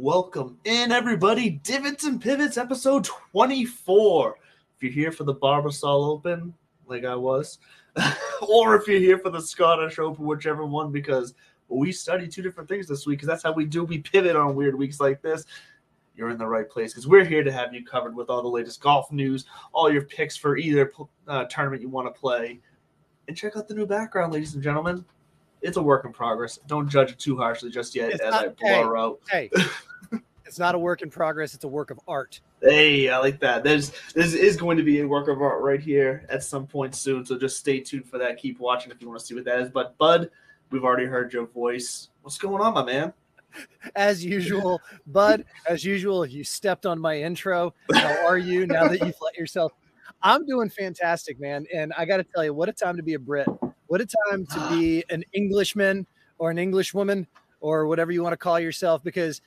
Welcome in, everybody. Divots and Pivots, episode 24. If you're here for the Barbasol Open, like I was, or if you're here for the Scottish Open, whichever one, because we study two different things this week, because that's how we do. We pivot on weird weeks like this. You're in the right place, because we're here to have you covered with all the latest golf news, all your picks for either tournament you want to play, and check out the new background, ladies and gentlemen. It's a work in progress. Don't judge it too harshly just yet I blur out. Hey, it's not a work in progress. It's a work of art. Hey, I like that. This is going to be a work of art right here at some point soon, so just stay tuned for that. Keep watching if you want to see what that is. But, Bud, we've already heard your voice. What's going on, my man? As usual, Bud, you stepped on my intro. How are you now that you've let yourself? I'm doing fantastic, man. And I got to tell you, what a time to be a Brit. What a time to be an Englishman or an Englishwoman or whatever you want to call yourself, because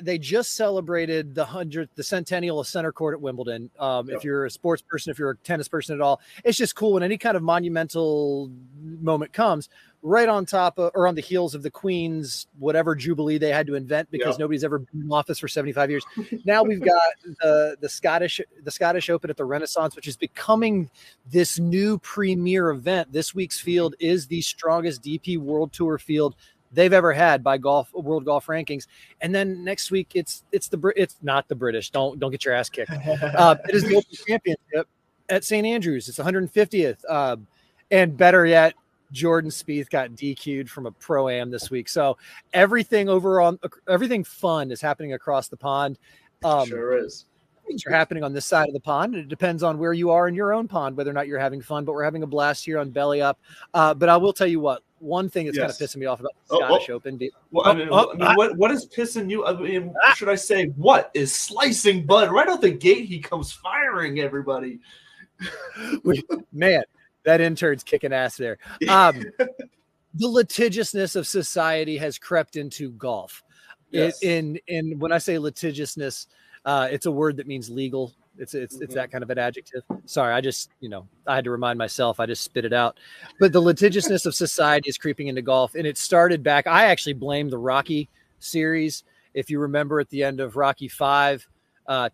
they just celebrated the centennial of center court at Wimbledon. If you're a sports person, if you're a tennis person at all, it's just cool when any kind of monumental moment comes right on top of, or on the heels of the Queen's whatever jubilee they had to invent, because nobody's ever been in office for 75 years. Now we've got the Scottish Open at the Renaissance, which is becoming this new premier event. This week's field is the strongest DP World Tour field they've ever had by world golf rankings. And then next week it's not the British. Don't get your ass kicked. It is the Open Championship at St. Andrews. It's 150th. And better yet, Jordan Spieth got DQ'd from a pro-am this week. So everything fun is happening across the pond. Sure is. Things are happening on this side of the pond. It depends on where you are in your own pond, whether or not you're having fun, but we're having a blast here on Belly Up. But I will tell you one thing that's kind of pissing me off about the Scottish Open. What is pissing you? I mean, should I say, what is slicing Bud? Right out the gate, he comes firing everybody. Man, that intern's kicking ass there. The litigiousness of society has crept into golf. Yes. In when I say litigiousness, it's a word that means legal. It's that kind of an adjective. Sorry, I had to remind myself. I just spit it out. But the litigiousness of society is creeping into golf, and it started back. I actually blame the Rocky series. If you remember, at the end of Rocky V,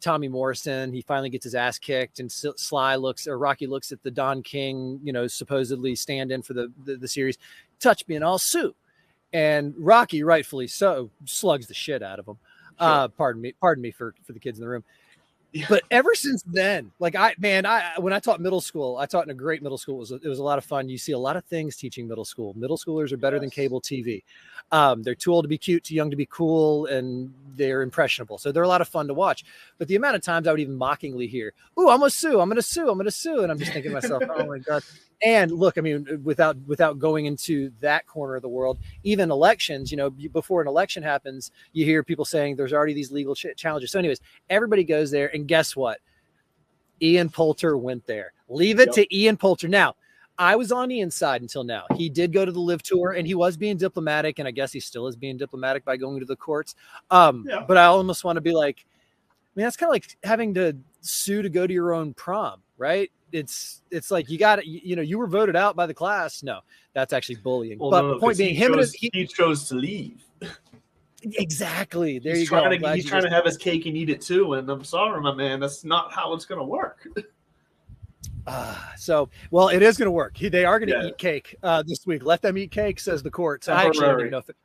Tommy Morrison, he finally gets his ass kicked, and Rocky looks at the Don King, supposedly stand-in for the series. Touch me and I'll sue. And Rocky, rightfully so, slugs the shit out of him. Sure. Pardon me for the kids in the room. Yeah. But ever since then, when I taught middle school, I taught in a great middle school. It was a lot of fun. You see a lot of things teaching middle school. Middle schoolers are better than cable TV. They're too old to be cute, too young to be cool, and they're impressionable. So they're a lot of fun to watch. But the amount of times I would even mockingly hear, "Ooh, I'm going to sue. And I'm just thinking to myself, oh my God. And look, I mean, without going into that corner of the world, even elections, before an election happens, you hear people saying there's already these legal challenges. So anyways, everybody goes there, and guess what? Ian Poulter went there. Leave it to Ian Poulter. Now, I was on Ian's side until now. He did go to the Live Tour, and he was being diplomatic, and I guess he still is being diplomatic by going to the courts. But I almost want to be like, that's kind of like having to sue to go to your own prom, right? It's like you got it. You were voted out by the class. No, that's actually bullying. Well, but the point being, he chose to leave. Exactly. He's trying to have his cake and eat it too. And I'm sorry, my man, that's not how it's going to work. Well, it is going to work. They are going to eat cake this week. Let them eat cake, says the court. So I actually don't even know if it.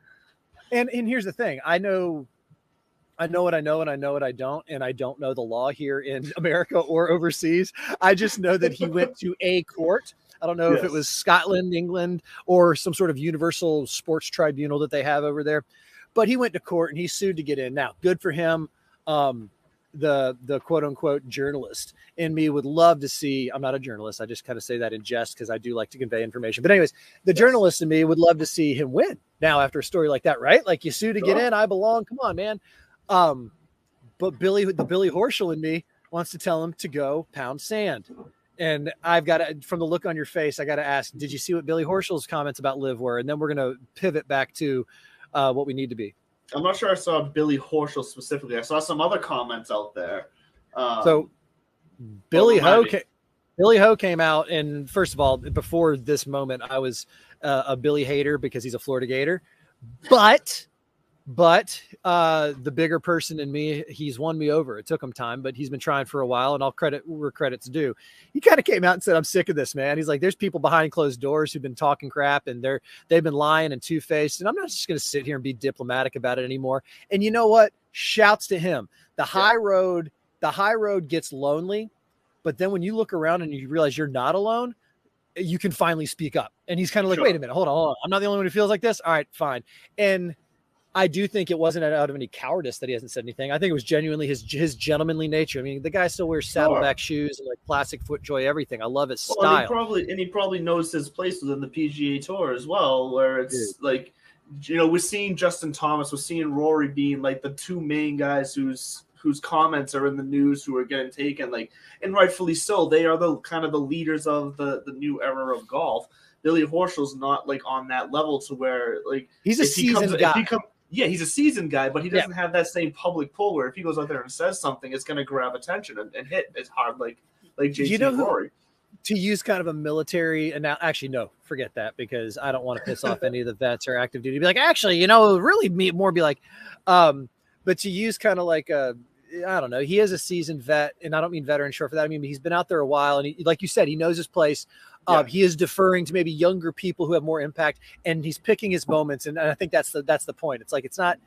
And here's the thing. I know what I know, and I know what I don't, and I don't know the law here in America or overseas. I just know that he went to a court. I don't know if it was Scotland, England, or some sort of universal sports tribunal that they have over there. But he went to court, and he sued to get in. Now, good for him. The quote-unquote journalist in me would love to see – I'm not a journalist. I just kind of say that in jest because I do like to convey information. But anyways, the journalist in me would love to see him win now after a story like that, right? Like, you sue to get in. I belong. Come on, man. But the Billy Horschel in me wants to tell him to go pound sand. And I've got to, from the look on your face, I got to ask, did you see what Billy Horschel's comments about Liv were? And then we're going to pivot back to what we need to be. I'm not sure I saw Billy Horschel specifically. I saw some other comments out there. So Billy Ho came out, and first of all, before this moment, I was a Billy hater because he's a Florida Gator. But But the bigger person in me, he's won me over. It took him time, but he's been trying for a while, and I'll credit where credit's due. He kind of came out and said, "I'm sick of this, man." He's like, "There's people behind closed doors who've been talking crap, and they've been lying and two-faced, and I'm not just going to sit here and be diplomatic about it anymore." And you know what? Shouts to him. The high road gets lonely, but then when you look around and you realize you're not alone, you can finally speak up. And he's kind of like, "Wait a minute, hold on. I'm not the only one who feels like this. All right, fine." And I do think it wasn't out of any cowardice that he hasn't said anything. I think it was genuinely his gentlemanly nature. I mean, the guy still wears saddleback shoes and like classic FootJoy everything. I love his style. And he probably knows his place within the PGA Tour as well, where it's like, you know, we're seeing Justin Thomas, we're seeing Rory being like the two main guys whose comments are in the news, who are getting taken, like, and rightfully so. They are the kind of the leaders of the new era of golf. Billy Horschel's not like on that level to where like he's a seasoned guy. Yeah, he's a seasoned guy, but he doesn't have that same public pull where if he goes out there and says something, it's going to grab attention and hit as hard like JT and Rory. To use kind of a military, and now actually no, forget that, because I don't want to piss off any of the vets or active duty. Be like, actually, you know, really more be like, but to use kind of like a, I don't know, he is a seasoned vet, and I don't mean veteran short for that. I mean, he's been out there a while, and he, like you said, he knows his place. He is deferring to maybe younger people who have more impact, and he's picking his moments. And I think that's the point. It's like, it's not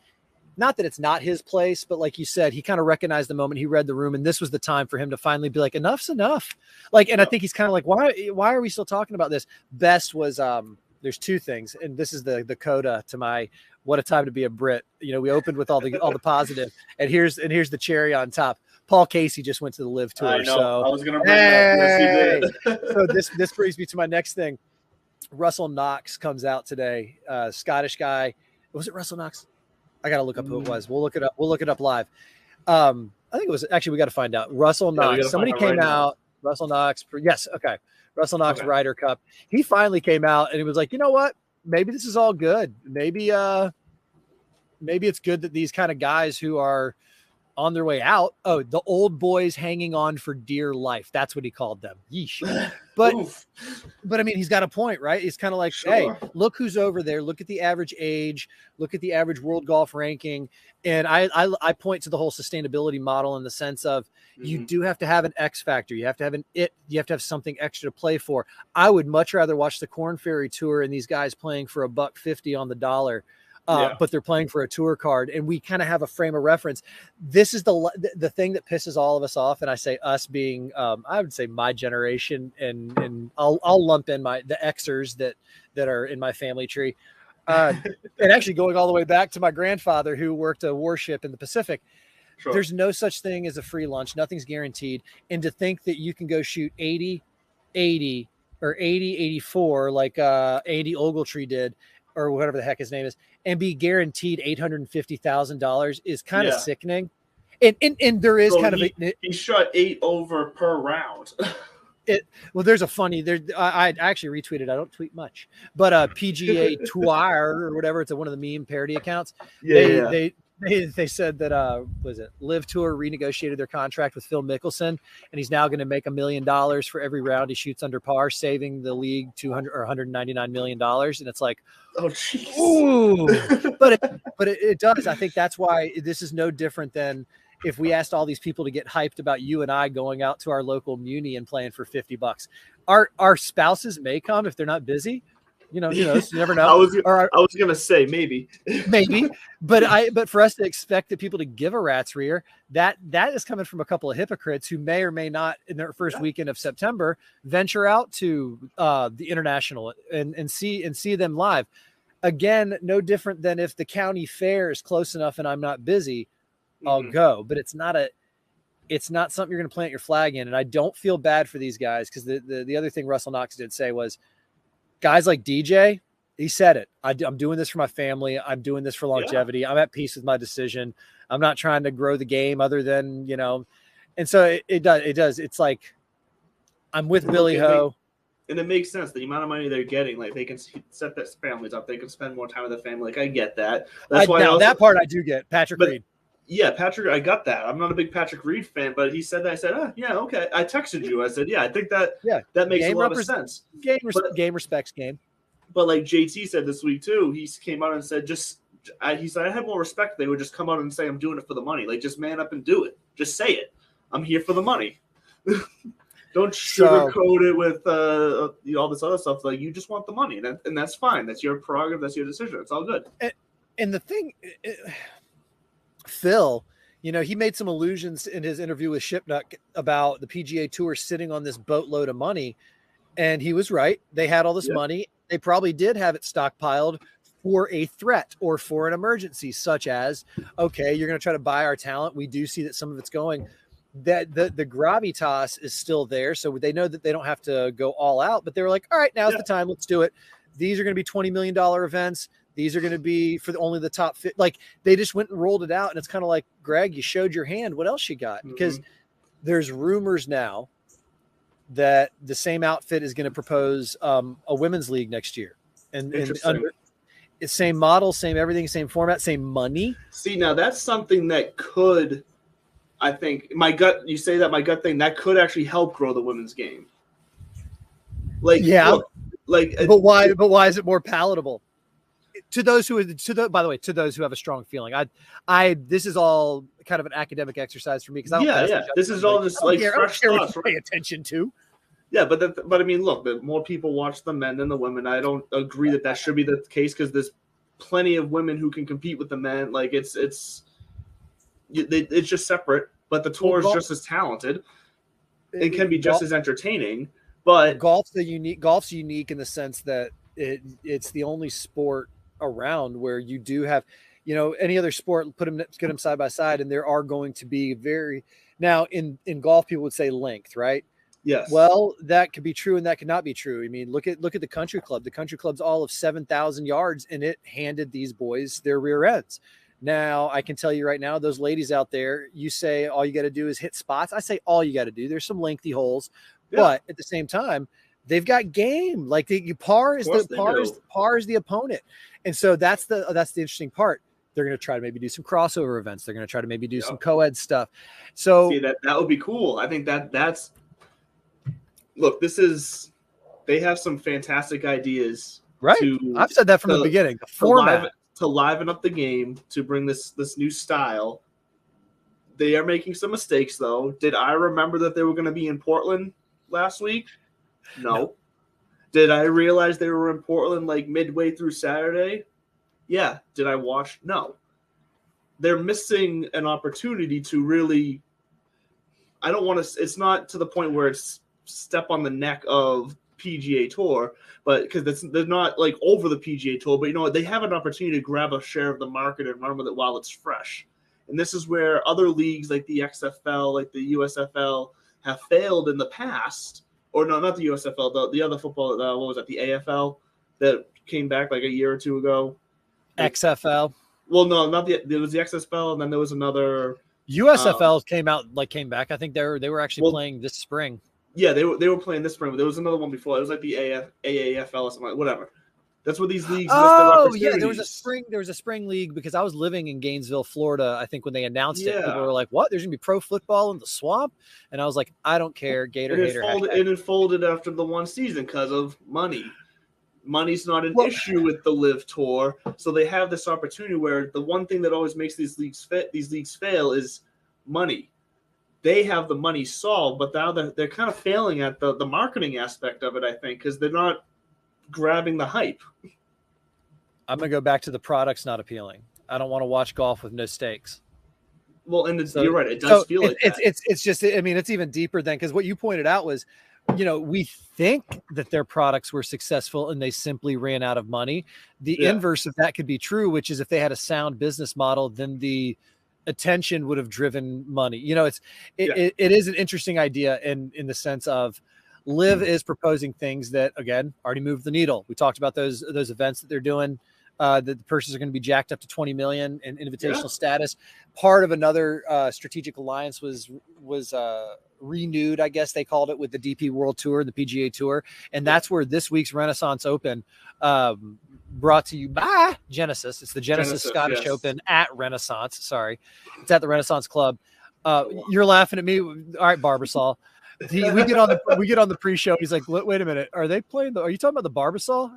that it's not his place, but like you said, he kind of recognized the moment, he read the room, and this was the time for him to finally be like, enough's enough. Like, and I think he's kind of like, why are we still talking about this? Best was, there's two things, and this is the coda to my, what a time to be a Brit. You know, we opened with all the positive, and here's the cherry on top. Paul Casey just went to the Live Tour. I know. So I was going to bring that. Yes, he did. So this brings me to my next thing. Russell Knox comes out today. Scottish guy. Was it Russell Knox? I got to look up who it was. We'll look it up. We'll look it up live. I think it was actually, we got to find out. Russell Knox. Somebody came out. Russell Knox. Yes. Okay. Russell Knox Ryder Cup. He finally came out and he was like, you know what? Maybe this is all good. Maybe it's good that these kind of guys who are on their way out. Oh, the old boys hanging on for dear life. That's what he called them. Yeesh. But I mean, he's got a point, right? He's kind of like, hey, look who's over there. Look at the average age. Look at the average world golf ranking. And I point to the whole sustainability model in the sense of you do have to have an X factor. You have to have you have to have something extra to play for. I would much rather watch the Korn Ferry Tour and these guys playing for $1.50 on the dollar. But they're playing for a tour card, and we kind of have a frame of reference. This is the thing that pisses all of us off, and I say us being, I would say my generation, and I'll lump in the Xers that are in my family tree, and actually going all the way back to my grandfather who worked a warship in the Pacific. Sure. There's no such thing as a free lunch. Nothing's guaranteed, and to think that you can go shoot 80, or 80-84 like Andy Ogletree did, or whatever the heck his name is, and be guaranteed $850,000 is kind of sickening. And there is he shot 8 over per round. Well, there's a funny I actually retweeted. I don't tweet much, but PGA Tour or whatever. It's one of the meme parody accounts. They said that was it Live Tour renegotiated their contract with Phil Mickelson, and he's now going to make $1 million for every round he shoots under par, saving the league $199 million. And it's like, oh jeez. Ooh. but it does. I think that's why this is no different than if we asked all these people to get hyped about you and I going out to our local muni and playing for $50. Our spouses may come if they're not busy. You never know. I was gonna say maybe, but for us to expect the people to give a rat's rear, that is coming from a couple of hypocrites who may or may not, in their first weekend of September, venture out to the international and see them live. Again, no different than if the county fair is close enough and I'm not busy, I'll go. But it's not something you're going to plant your flag in. And I don't feel bad for these guys, because the other thing Russell Knox did say was, guys like DJ, he said it. I'm doing this for my family. I'm doing this for longevity. I'm at peace with my decision. I'm not trying to grow the game other than, and so it does. It's like, I'm with Billy Ho. And it makes sense. The amount of money they're getting, like they can set their families up. They can spend more time with their family. Like, I get that. That's why that part I do get. Patrick Reed. Yeah, Patrick, I got that. I'm not a big Patrick Reed fan, but he said that. I said, yeah, okay. I texted you. I said, yeah, I think that makes a lot of sense. Game respects game. But like JT said this week too, he came out and said, just he said, I had more respect. They would just come out and say, I'm doing it for the money. Like, just man up and do it. Just say it. I'm here for the money. Don't sugarcoat it with all this other stuff. Like, you just want the money, and that's fine. That's your prerogative. That's your decision. It's all good. And the thing, Phil, he made some allusions in his interview with Shipnuck about the PGA Tour sitting on this boatload of money, and he was right. They had all this money. They probably did have it stockpiled for a threat or for an emergency, such as, okay, you're going to try to buy our talent. We do see that some of it's going. That the gravitas is still there, so they know that they don't have to go all out. But they were like, all right, now's the time. Let's do it. These are going to be $20 million events. These are going to be for only the top fit. Like, they just went and rolled it out, and it's kind of like, Greg, you showed your hand. What else you got? Because there's rumors now that the same outfit is going to propose a women's league next year, and same model, same everything, same format, same money. See, now that's something that could. I think my gut thing that could actually help grow the women's game. Like, but why is it more palatable to those who by the way, to those who have a strong feeling? This is all kind of an academic exercise for me because this is all just like fresh thoughts. Pay attention to. Yeah, but I mean, look, the more people watch the men than the women. I don't agree that should be the case because there's plenty of women who can compete with the men. Like, it's just separate, but the tour is just as talented. It can be just as entertaining, but golf's unique in the sense that it's the only sport around where you do have, any other sport, get them side by side, and there are going to be now in golf, people would say length, right? Yes. Well, that could be true and that could not be true. I mean, look at the country club. The country club's all of 7,000 yards, and it handed these boys their rear ends. Now, I can tell you right now, those ladies out there, you say all you got to do is hit spots. I say all you got to do. There's some lengthy holes, but at the same time, they've got game. Like, par is the opponent, and so that's the interesting part. They're going to try to maybe do some crossover events. They're going to try to maybe do some co-ed stuff. So see, that would be cool. I think that's look. They have some fantastic ideas. Right. I've said that from the beginning. The format. To liven up the game, to bring this new style. They are making some mistakes, though. Did I remember that they were going to be in Portland last week? No. Did I realize they were in Portland like midway through Saturday? Yeah. Did I watch? No. They're missing an opportunity to really – I don't want to – it's not to the point where it's step on the neck of PGA Tour, but because they're not like over the PGA Tour, but they have an opportunity to grab a share of the market and run with it while it's fresh. And this is where other leagues like the XFL, like the USFL, have failed in the past. Or no, not the USFL, the other football. What was that? The AFL that came back like a year or two ago. XFL. Well, no, not there was the XFL, and then there was another. USFL came back. I think they were actually playing this spring. Yeah, they were playing this spring, but there was another one before. It was like the AAFL or something, whatever. That's what these leagues. Oh yeah, there was a spring league because I was living in Gainesville, Florida. I think when they announced it, people were like, "What? There's gonna be pro football in the swamp?" And I was like, "I don't care." Gator hater. It folded after the one season because of money. Money's not an issue with the Live Tour, so they have this opportunity where the one thing that always makes these leagues fail is money. They have the money solved, but now they're kind of failing at the marketing aspect of it, I think, because they're not grabbing the hype. I'm going to go back to the product's not appealing. I don't want to watch golf with no stakes. Well, and you're right. It does feel like that. It's just, I mean, it's even deeper than, because what you pointed out was, we think that their products were successful and they simply ran out of money. The inverse of that could be true, which is if they had a sound business model, then the attention would have driven money. It is an interesting idea in the sense of Live is proposing things that, again, already moved the needle. We talked about those events that they're doing. The purses are going to be jacked up to 20 million in invitational status. Part of another strategic alliance was renewed, I guess they called it, with the DP World Tour, the PGA Tour. And that's where this week's Renaissance Open, brought to you by Genesis. It's the Genesis Scottish Open at Renaissance. Sorry. It's at the Renaissance Club. You're laughing at me. All right, Barbasol. We get on the pre-show. He's like, wait a minute. Are you talking about the Barbasol?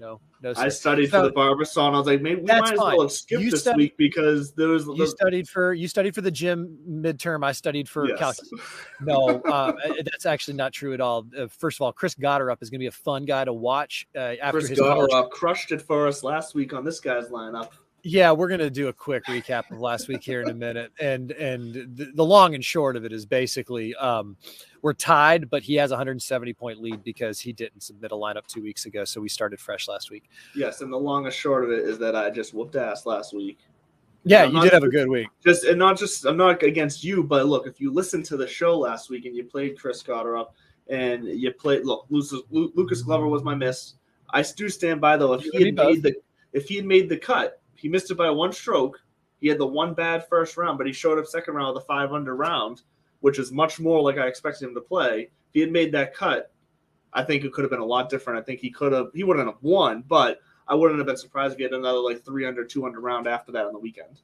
No, I sir. studied for the Barbasol, and I was like, maybe we That's might as fine. well have skipped this week because there was you studied for the gym midterm. I studied for yes. calculus. No, that's actually not true at all. First of all, Chris Gotterup is going to be a fun guy to watch after Chris his college. Gotterup crushed it for us last week on this guy's lineup. Yeah, we're going to do a quick recap of last week here in a minute. And the long and short of it is basically we're tied, but he has a 170-point lead because he didn't submit a lineup 2 weeks ago. So we started fresh last week. Yes, and the long and short of it is that I just whooped ass last week. Yeah, you did have a good week. I'm not against you, but look, if you listened to the show last week and you played Chris Gotterup and you played, Lucas Glover was my miss. I do stand by though. If he had made the cut, he missed it by one stroke. He had the one bad first round, but he showed up second round with a 5-under round, which is much more like I expected him to play. If he had made that cut, I think it could have been a lot different. I think he wouldn't have won, but I wouldn't have been surprised if he had another 3-under, 2-under round after that on the weekend.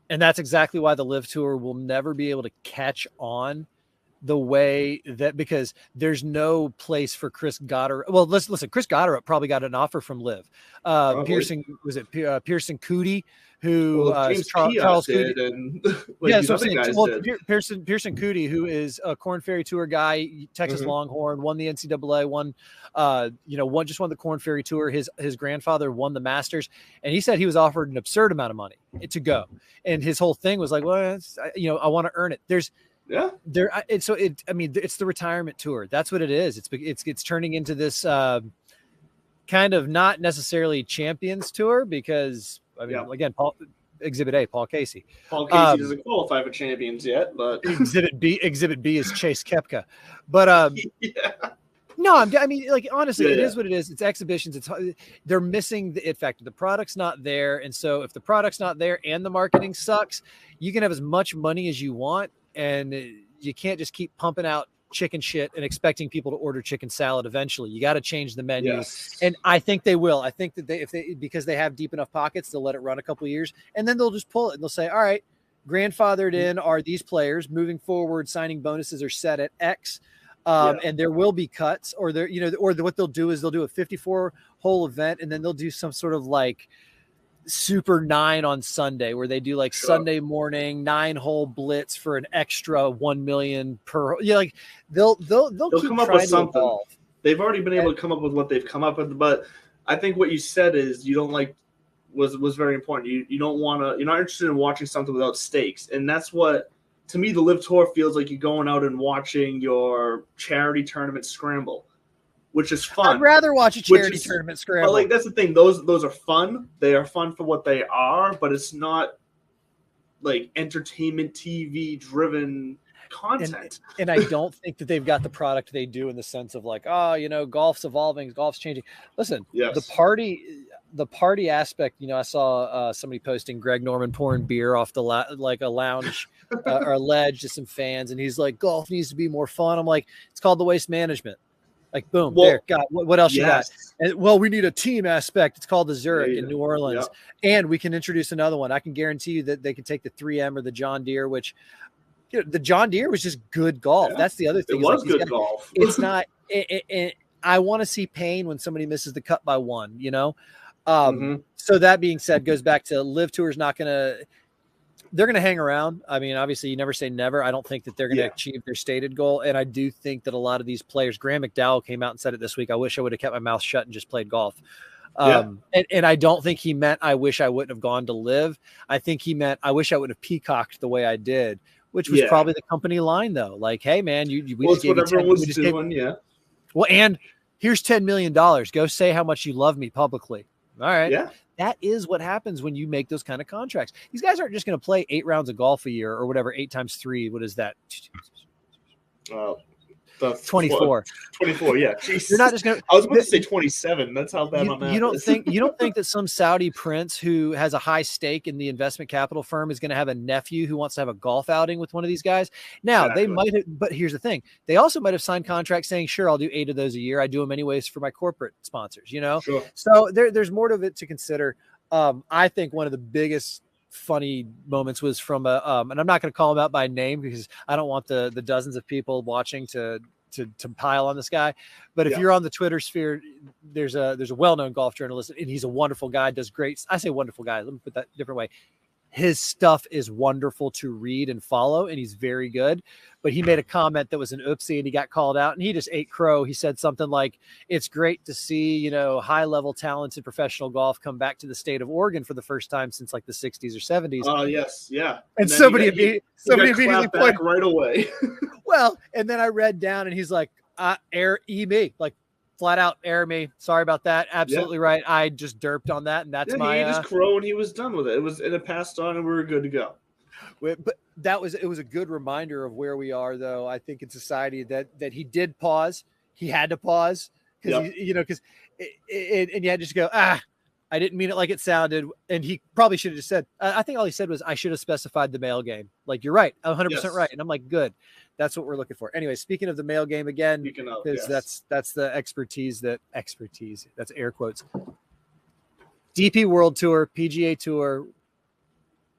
And that's exactly why the Live Tour will never be able to catch on the way that, because there's no place for Chris Gotterup. Well, listen, Chris Gotterup probably got an offer from Live. Pearson Cootie, who Charles did, Cootie. And Pearson Cootie, who is a Corn Ferry Tour guy, Texas Longhorn, won the NCAA, won the Corn Ferry Tour. His grandfather won the Masters, and he said he was offered an absurd amount of money to go. And his whole thing was like, well, I want to earn it. It's the retirement tour. That's what it is. It's turning into this kind of not necessarily champions tour because again, Exhibit A, Paul Casey. Paul Casey doesn't qualify for champions yet, but Exhibit B is Chase Koepka. But no, honestly, it is what it is. It's exhibitions. They're missing the it factor. The product's not there, and so if the product's not there and the marketing sucks, you can have as much money as you want. And you can't just keep pumping out chicken shit and expecting people to order chicken salad eventually. You got to change the menu. Yes. And I think they will. I think that because they have deep enough pockets, they'll let it run a couple of years and then they'll just pull it and they'll say, all right, grandfathered in are these players. Moving forward, signing bonuses are set at X. And there will be cuts or what they'll do is they'll do a 54-hole event and then they'll do some sort of Super 9 on Sunday where they do Sunday morning 9-hole blitz for an extra 1 million per. They'll keep come up with something. Evolve. They've already been able to come up with what they've come up with, but I think what you said is you don't was very important. You don't want to. You're not interested in watching something without stakes, and that's what to me the Live Tour feels like. You're going out and watching your charity tournament scramble. Which is fun. I'd rather watch a charity tournament scramble. But that's the thing. Those are fun. They are fun for what they are, but it's not entertainment TV driven content. And I don't think that they've got the product they do in the sense of golf's evolving, golf's changing. Listen, the party aspect. I saw somebody posting Greg Norman pouring beer off the a lounge or a ledge to some fans, and he's like, golf needs to be more fun. I'm like, it's called the waste management. Boom, there. God, what else you got? And, we need a team aspect. It's called the Zurich in New Orleans. And we can introduce another one. I can guarantee you that they can take the 3M or the John Deere, which the John Deere was just good golf. That's the other thing. It was good golf. It's not I want to see pain when somebody misses the cut by one, So that being said, goes back to Live Tour's they're going to hang around. I mean, obviously you never say never. I don't think that they're going to achieve their stated goal. And I do think that a lot of these players, Graham McDowell came out and said it this week. I wish I would have kept my mouth shut and just played golf. And I don't think he meant, I wish I wouldn't have gone to Live. I think he meant, I wish I would have peacocked the way I did, which was probably the company line though. Hey man, we just gave you 10, we just doing, gave, well, and here's $10 million. Go say how much you love me publicly. All right. Yeah. That is what happens when you make those kind of contracts. These guys aren't just going to play 8 rounds of golf a year or whatever. 8 times 3. What is that? 24. 24. Yeah. Jeez. You're not just going. I was about to say 27. That's how bad my math you don't is. think that some Saudi prince who has a high stake in the investment capital firm is going to have a nephew who wants to have a golf outing with one of these guys? Now they might have, but here's the thing: they also might have signed contracts saying, "Sure, I'll do 8 of those a year. I do them anyways for my corporate sponsors." Sure. So there's more of it to consider. I think one of the biggest funny moments was from and I'm not going to call him out by name because I don't want the dozens of people watching to to pile on this guy. But if you're on the Twitter sphere, there's a well-known golf journalist, and he's a wonderful guy, does great. I say wonderful guy. Let me put that a different way. His stuff is wonderful to read and follow, and he's very good. But he made a comment that was an oopsie, and he got called out, and he just ate crow. He said something like, "It's great to see, high-level talented professional golf come back to the state of Oregon for the first time since like the 60s or 70s." Oh, yes, yeah. And somebody immediately pointed right away. Well, and then I read down, and he's like, "Air me," like flat out air me. Sorry about that. Absolutely right. I just derped on that, and that's my. He just crow, and he was done with it. It passed on, and we were good to go. But it was a good reminder of where we are, though. I think in society that he did pause. He had to pause because and you had to just go, I didn't mean it like it sounded. And he probably should have just said, I think all he said was, I should have specified the mail game. Like, you're right. 100% right. And I'm like, good. That's what we're looking for. Anyway, speaking of the mail game again, because that's the expertise. That's air quotes. DP World Tour, PGA Tour,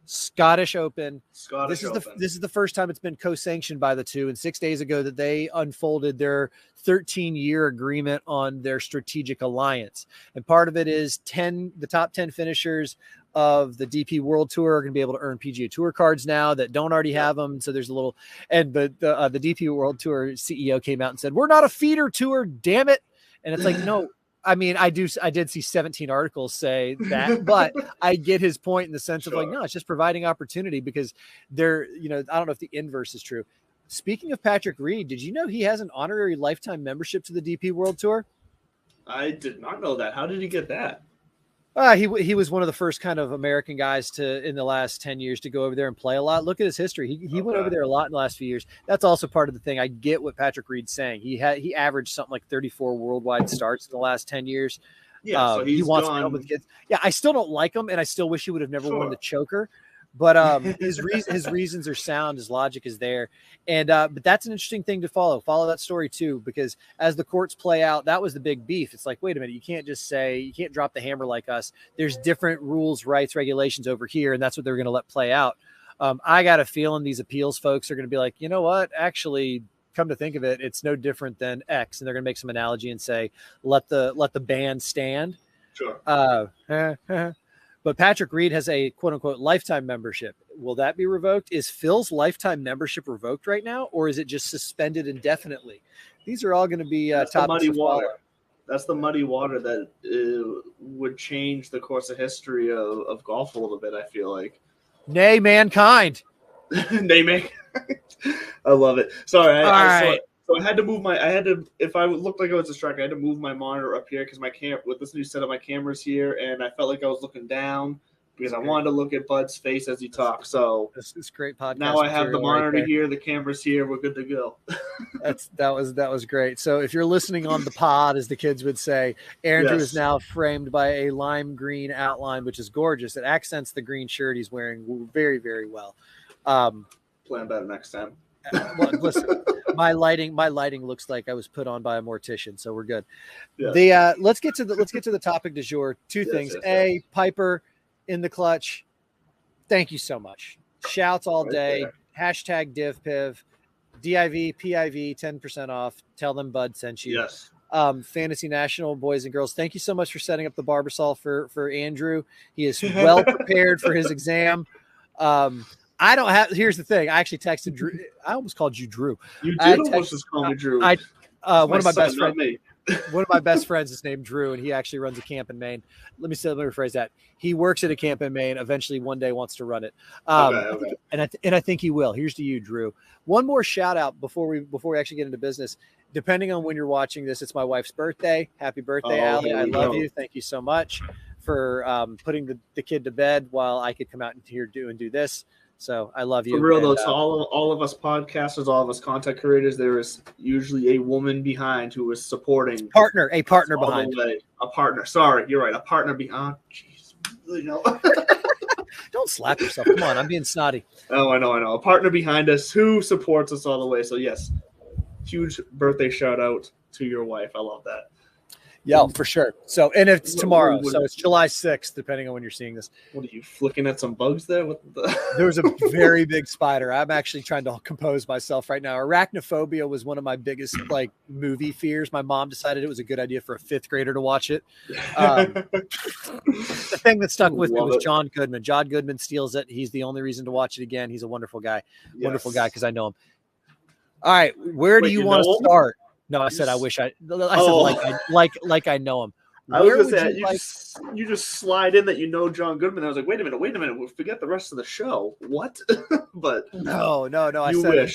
Scottish Open. This is the first time it's been co-sanctioned by the two. And 6 days ago that they unfolded their 13-year agreement on their strategic alliance. And part of it is the top 10 finishers of the DP World Tour are going to be able to earn PGA Tour cards now that don't already have them. So there's a little, but the DP World Tour CEO came out and said, "We're not a feeder tour, damn it." And it's like, no. I mean, I did see 17 articles say that, but I get his point in the sense of like, no, it's just providing opportunity because I don't know if the inverse is true. Speaking of Patrick Reed, did you know he has an honorary lifetime membership to the DP World Tour? I did not know that. How did he get that? He was one of the first kind of American guys in the last 10 years to go over there and play a lot. Look at his history. He went over there a lot in the last few years. That's also part of the thing. I get what Patrick Reed's saying. He averaged something like 34 worldwide starts in the last 10 years. Yeah, so he wants to help with kids. Yeah, I still don't like him, and I still wish he would have never won the choker. But his reasons are sound. His logic is there. And but that's an interesting thing to follow. Follow that story, too, because as the courts play out, that was the big beef. It's like, wait a minute, you can't just say you can't drop the hammer like us. There's different rules, rights, regulations over here. And that's what they're going to let play out. I got a feeling these appeals folks are going to be like, you know what? Actually, come to think of it, it's no different than X. And they're going to make some analogy and say, let the ban stand. Sure. But Patrick Reed has a quote unquote lifetime membership. Will that be revoked? Is Phil's lifetime membership revoked right now, or is it just suspended indefinitely? These are all going to be topics to follow. That's the muddy water that would change the course of history of golf a little bit, I feel like. Nay, mankind. Nay, mankind. I love it. Sorry, So I had to if I looked like I was distracted, I had to move my monitor up here because with this new setup, my camera's here, and I felt like I was looking down because I wanted to look at Bud's face as he talked. So this is great podcast. Now I have the monitor here, the camera's here, we're good to go. that was great. So if you're listening on the pod, as the kids would say, Andrew is now framed by a lime green outline, which is gorgeous. It accents the green shirt he's wearing very, very well. Plan better next time. Well, listen, my lighting looks like I was put on by a mortician, so we're good. Yeah. Let's get to the topic du jour. Two things. Piper in the clutch. Thank you so much. Shouts all day. Hashtag DivPiv. DIV, PIV, 10% off. Tell them Bud sent you. Yes. Fantasy National boys and girls, thank you so much for setting up the Barbasol for Andrew. He is well prepared for his exam. Here's the thing. I actually texted Drew. I almost called you Drew. You did almost just call me Drew. One of my best friends. One of my best friends is named Drew, and he actually runs a camp in Maine. Let me rephrase that. He works at a camp in Maine. Eventually, one day wants to run it. Okay. And I think he will. Here's to you, Drew. One more shout out before we actually get into business. Depending on when you're watching this, it's my wife's birthday. Happy birthday, Allie! I love you. Thank you so much for putting the kid to bed while I could come out here and do this. So I love you. For real though, to all of us podcasters, all of us content creators, there is usually a woman behind who is supporting a partner behind. A partner. Sorry, you're right. A partner behind. Jeez, really no. Don't slap yourself. Come on, I'm being snotty. Oh, I know. A partner behind us who supports us all the way. So yes, huge birthday shout out to your wife. I love that. Yeah, for sure. So, and it's tomorrow. So it's July 6th, depending on when you're seeing this. What are you flicking at some bugs there? What the? There was a very big spider. I'm actually trying to compose myself right now. Arachnophobia was one of my biggest like movie fears. My mom decided it was a good idea for a 5th grader to watch it. The thing that stuck with me was John Goodman. John Goodman steals it. He's the only reason to watch it again. He's a wonderful guy. Yes. Wonderful guy because I know him. All right, where do you want to start? No, I said I wish I said like I know him. I was gonna say you just slide in that you know John Goodman. I was like, wait a minute, we'll forget the rest of the show. What? But no. I said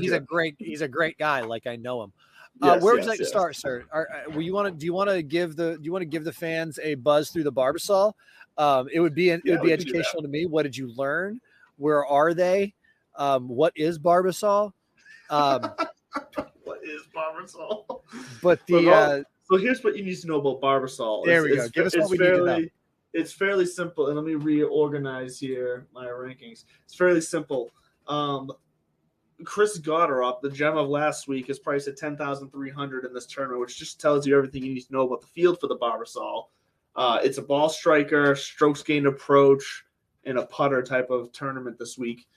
he's a great guy. Like I know him. Where would you like to start, sir? Do you want to give the fans a buzz through the Barbasol? It would be educational to me. What did you learn? Where are they? What is Barbasol? What is Barbasol? But so here's what you need to know about Barbasol. There we go. Give us what we need to know. It's fairly simple, and let me reorganize here my rankings. It's fairly simple. Chris Gotterup, the gem of last week, is priced at $10,300 in this tournament, which just tells you everything you need to know about the field for the Barbasol. It's a ball striker, strokes gained approach, and a putter type of tournament this week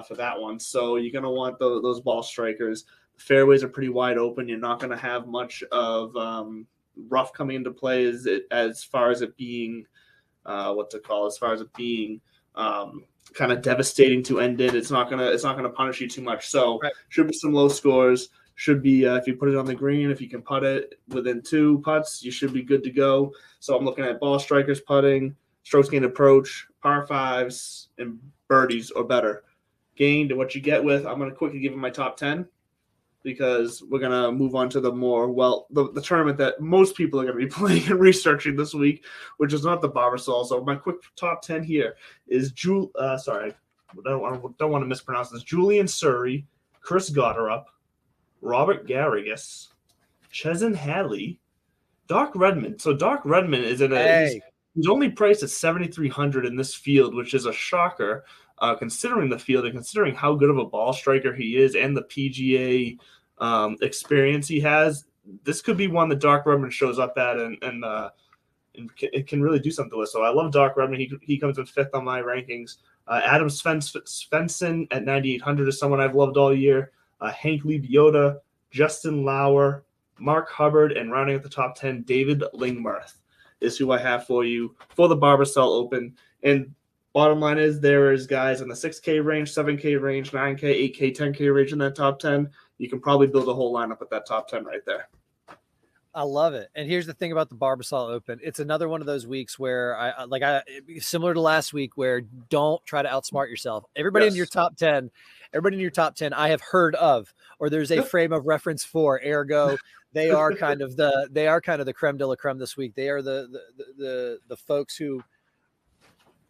for that one. So you're going to want those ball strikers. The fairways are pretty wide open. You're not going to have much of rough coming into play as far as it being kind of devastating to end it. It's not gonna punish you too much. So Should be some low scores. Should be if you put it on the green, if you can putt it within 2 putts, you should be good to go. So I'm looking at ball strikers putting, strokes gained approach, par 5s, and birdies or better gained. And what you get with, I'm gonna quickly give you my top 10. Because we're going to move on to the tournament that most people are going to be playing and researching this week, which is not the Barbasol. So my quick top 10 here is I don't want to mispronounce this. Julian Surrey, Chris Gotterup, Robert Garrigus, Chesson Hadley, Doc Redman. So Doc Redman is he's only priced at $7,300 in this field, which is a shocker. Considering the field and considering how good of a ball striker he is and the PGA experience he has, this could be one that Doc Redman shows up at and it can really do something with. So I love Doc Redman. He comes in 5th on my rankings. Adam Svensson at 9,800 is someone I've loved all year. Hank Lebiota, Justin Lauer, Mark Hubbard, and rounding at the top 10, David Lingmerth is who I have for you for the Barbasol Open. And bottom line is there is guys in the 6K range, 7K range, 9K, 8K, 10K range in that top 10. You can probably build a whole lineup with that top 10 right there. I love it. And here's the thing about the Barbasol Open. It's another one of those weeks where I similar to last week where don't try to outsmart yourself. Everybody in your top 10 I have heard of, or there's a frame of reference for, ergo they are kind of the creme de la creme this week. They are the folks who,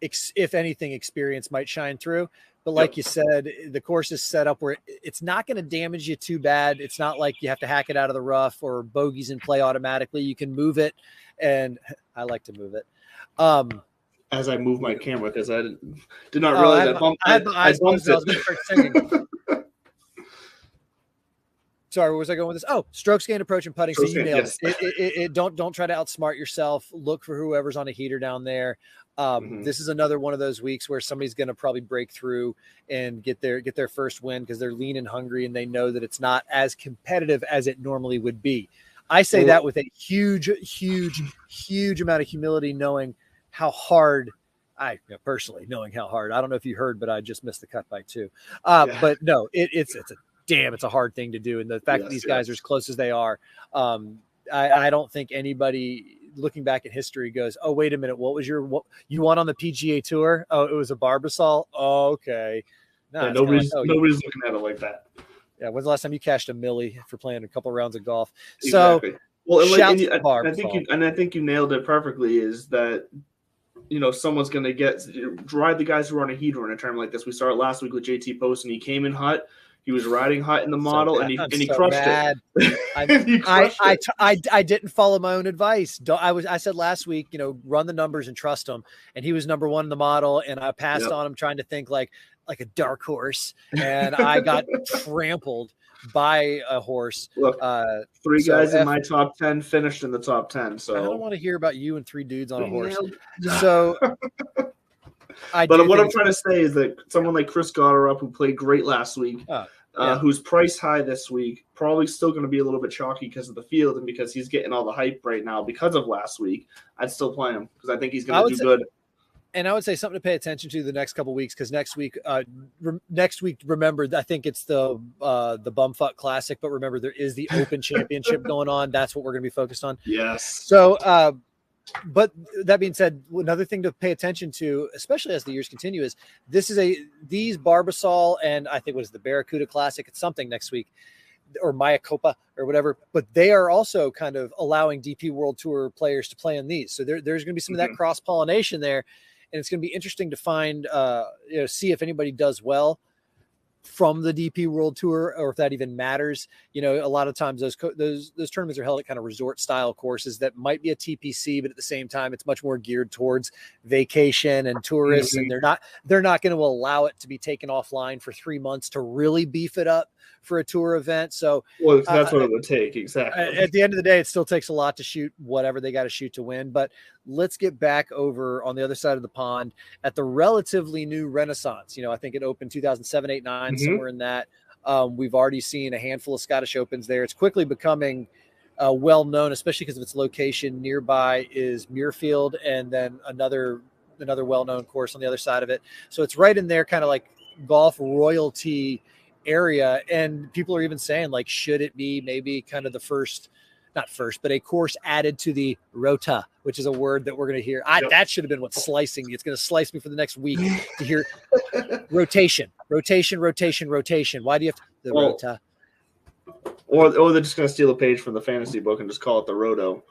if anything, experience might shine through. But like you said, the course is set up where it's not going to damage you too bad. It's not like you have to hack it out of the rough or bogeys in play automatically. You can move it, and I like to move it. As I move my camera, because I did not realize I bumped it. Sorry, where was I going with this? Oh, strokes gained, approach, and putting. So you nailed it. Don't try to outsmart yourself. Look for whoever's on a heater down there. This is another one of those weeks where somebody's going to probably break through and get their first win because they're lean and hungry and they know that it's not as competitive as it normally would be. I say that with a huge amount of humility, knowing how hard personally knowing how hard. I don't know if you heard, but I just missed the cut by 2. But no, it's a hard thing to do. And the fact that these guys are as close as they are, I don't think anybody looking back at history goes, oh, wait a minute. What you won on the PGA Tour? Oh, it was a Barbasol. Oh, okay. No, nobody's looking at it like that. Yeah. When's the last time you cashed a milli for playing a couple rounds of golf? Exactly. So I think you nailed it perfectly, is that, someone's going to ride the guys who are on a heater in a tournament like this. We saw it last week with JT Post, and he came in hot. He was riding hot in the model, and he crushed it. I didn't follow my own advice. I said last week, run the numbers and trust him. And he was number 1 in the model, and I passed on him trying to think like a dark horse, and I got trampled buy a horse. Look, three guys in my top 10 finished in the top 10. So I don't want to hear about you and 3 dudes on a horse. So but what I'm trying to say is that someone like Chris Gotterup, who played great last week, who's priced high this week, probably still going to be a little bit chalky because of the field and because he's getting all the hype right now because of last week. I'd still play him because I think he's going to do good. And I would say something to pay attention to the next couple of weeks, because next week, remember, I think it's the Bumfuck Classic, but remember, there is the Open Championship going on. That's what we're going to be focused on. Yes. So, but that being said, another thing to pay attention to, especially as the years continue, is these Barbasol and I think what is the Barracuda Classic. It's something next week, or Mayakopa or whatever, but they are also kind of allowing DP World Tour players to play in these. So there's going to be some of that cross pollination there. And it's going to be interesting to find, see if anybody does well from the DP World Tour, or if that even matters. A lot of times those tournaments are held at kind of resort style courses that might be a TPC, but at the same time, it's much more geared towards vacation and tourists. And they're not going to allow it to be taken offline for 3 months to really beef it up for a tour event. So that's what it would take. Exactly. At the end of the day, it still takes a lot to shoot whatever they got to shoot to win. But let's get back over on the other side of the pond at the relatively new Renaissance. I think it opened 2007, 8, 9, somewhere in that. We've already seen a handful of Scottish Opens there. It's quickly becoming well known, especially because of its location. Nearby is Muirfield, and then another well-known course on the other side of it. So it's right in there, kind of like golf royalty area. And people are even saying, like, should it be maybe kind of not first, but a course added to the rota, which is a word that we're going to hear. That should have been what's slicing me. It's going to slice me for the next week to hear rotation. Why do you have the rota? Or they're just going to steal a page from the fantasy book and just call it the roto.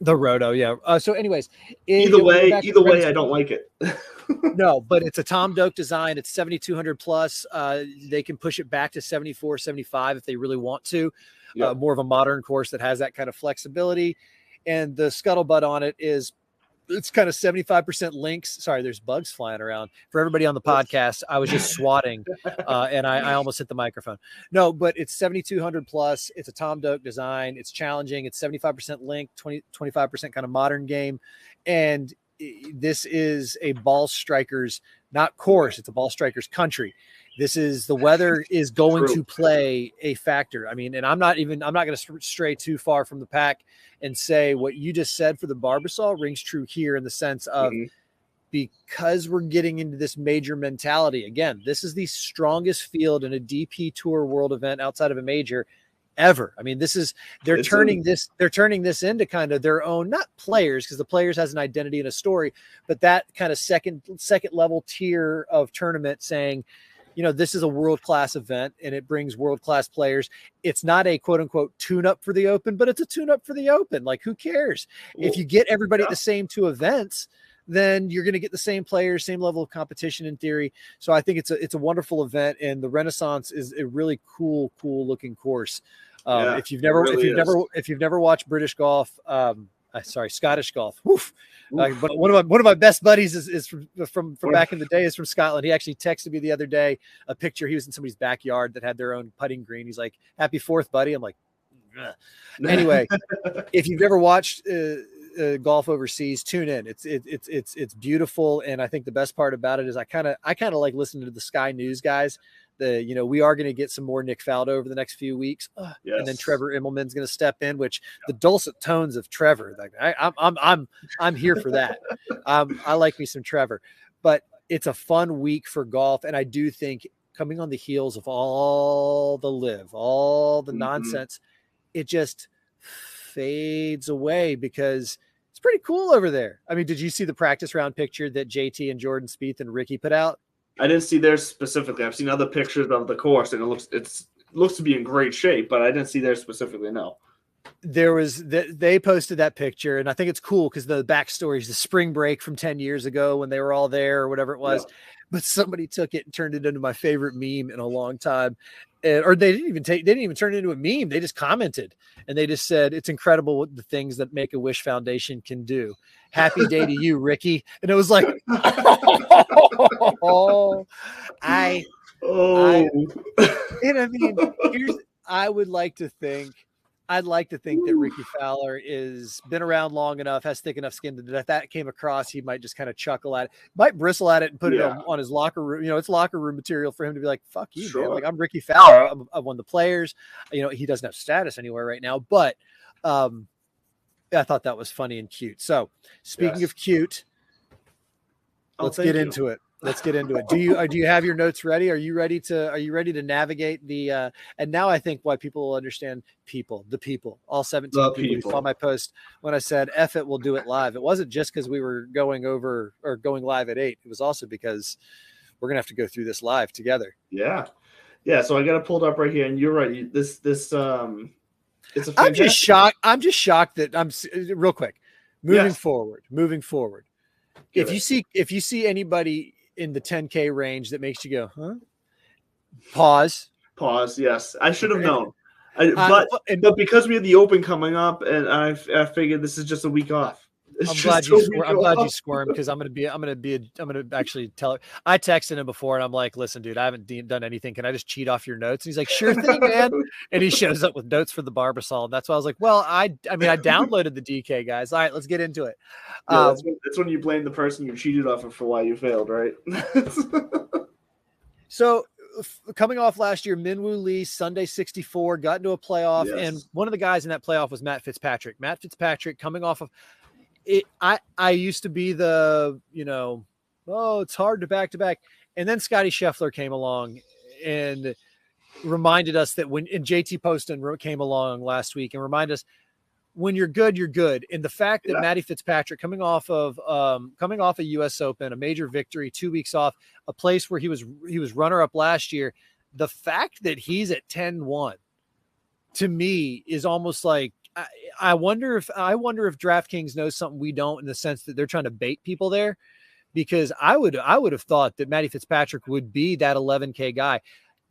The roto, yeah. So anyways, either way, I don't like it. No, but it's a Tom Doak design. It's 7,200 plus. They can push it back to 74, 75 if they really want to. More of a modern course that has that kind of flexibility. And the scuttlebutt on it's kind of 75% links. Sorry, there's bugs flying around. For everybody on the podcast, I was just swatting and I almost hit the microphone. No, but it's 7,200 plus. It's a Tom Doak design. It's challenging. It's 75% link, 25% kind of modern game. And this is a ball strikers, not course. It's a ball strikers country. The weather is going to play a factor. I mean, and I'm not going to stray too far from the pack and say what you just said for the Barbasol rings true here, in the sense of because we're getting into this major mentality. Again, this is the strongest field in a DP Tour World event outside of a major ever. I mean, they're turning this into kind of their own, not players, because the players has an identity and a story, but that kind of second level tier of tournament saying, this is a world-class event and it brings world-class players. It's not a quote unquote tune-up for the Open, but it's a tune-up for the Open. Like, who cares? If you get everybody at the same 2 events, then you're going to get the same players, same level of competition in theory. So I think it's a wonderful event, and the Renaissance is a really cool looking course. If you've never watched British golf, Scottish golf. But one of my best buddies is from back in the day, is from Scotland. He actually texted me the other day a picture. He was in somebody's backyard that had their own putting green. He's like, "Happy 4th, buddy." I'm like, ugh. Anyway, if you've never watched golf overseas, tune in. It's beautiful, and I think the best part about it is I kind of like listening to the Sky News guys. We are going to get some more Nick Faldo over the next few weeks, and then Trevor Immelman's going to step in. Which the dulcet tones of Trevor, I'm here for that. I like me some Trevor, but it's a fun week for golf, and I do think coming on the heels of all the nonsense, it just fades away because it's pretty cool over there. I mean, did you see the practice round picture that JT and Jordan Spieth and Ricky put out? I didn't see theirs specifically. I've seen other pictures of the course, and it looks to be in great shape, but I didn't see theirs specifically. No. They posted that picture, and I think it's cool because the backstory is the spring break from 10 years ago when they were all there or whatever it was. Yeah. But somebody took it and turned it into my favorite meme in a long time. Or they didn't even turn it into a meme. They just commented, and they just said, "It's incredible what the things that Make-A-Wish Foundation can do. Happy day to you, Ricky." And it was like, Oh, And I mean, I'd like to think that Ricky Fowler is been around long enough, has thick enough skin that if that came across, he might just kind of chuckle at it, might bristle at it and put it on his locker room. You know, it's locker room material for him to be like, fuck you, man. Like, I'm Ricky Fowler. I'm one of the players. You know, he doesn't have status anywhere right now, but I thought that was funny and cute. So speaking of cute, let's get into it. Let's get into it. Do you have your notes ready? Are you ready to navigate the and now I think why people will understand the people, all 17 people who saw my post when I said F it, we'll do it live. It wasn't just because we were going live at 8. It was also because we're gonna have to go through this live together. Yeah. So I got it pulled up right here, and you're right. This it's a fantastic... I'm just shocked that I'm real quick. Moving forward. If you see anybody in the 10K range that makes you go, huh? Pause. Yes, I should have known. But because we had the Open coming up, and I figured this is just a week off. I'm glad you squirmed because I'm gonna actually tell it. I texted him before and I'm like, listen, dude, I haven't done anything. Can I just cheat off your notes? And he's like, sure thing, man. And he shows up with notes for the Barbasol. That's why I was like, well, I downloaded the DK, guys. All right, let's get into it. Yeah, that's when you blame the person you cheated off of for why you failed, right? So coming off last year, Minwoo Lee, Sunday 64, got into a playoff, and one of the guys in that playoff was Matt Fitzpatrick. Matt Fitzpatrick coming off of it. I used to be the, it's hard to back. And then Scotty Scheffler came along and reminded us that and JT Poston came along last week and reminded us when you're good, you're good. And the fact that Matty Fitzpatrick coming off a US Open, a major victory, 2 weeks off, a place where he was runner up last year, the fact that he's at 10-1 to me is almost like, I wonder if DraftKings knows something we don't, in the sense that they're trying to bait people there, because I would have thought that Matty Fitzpatrick would be that 11K guy.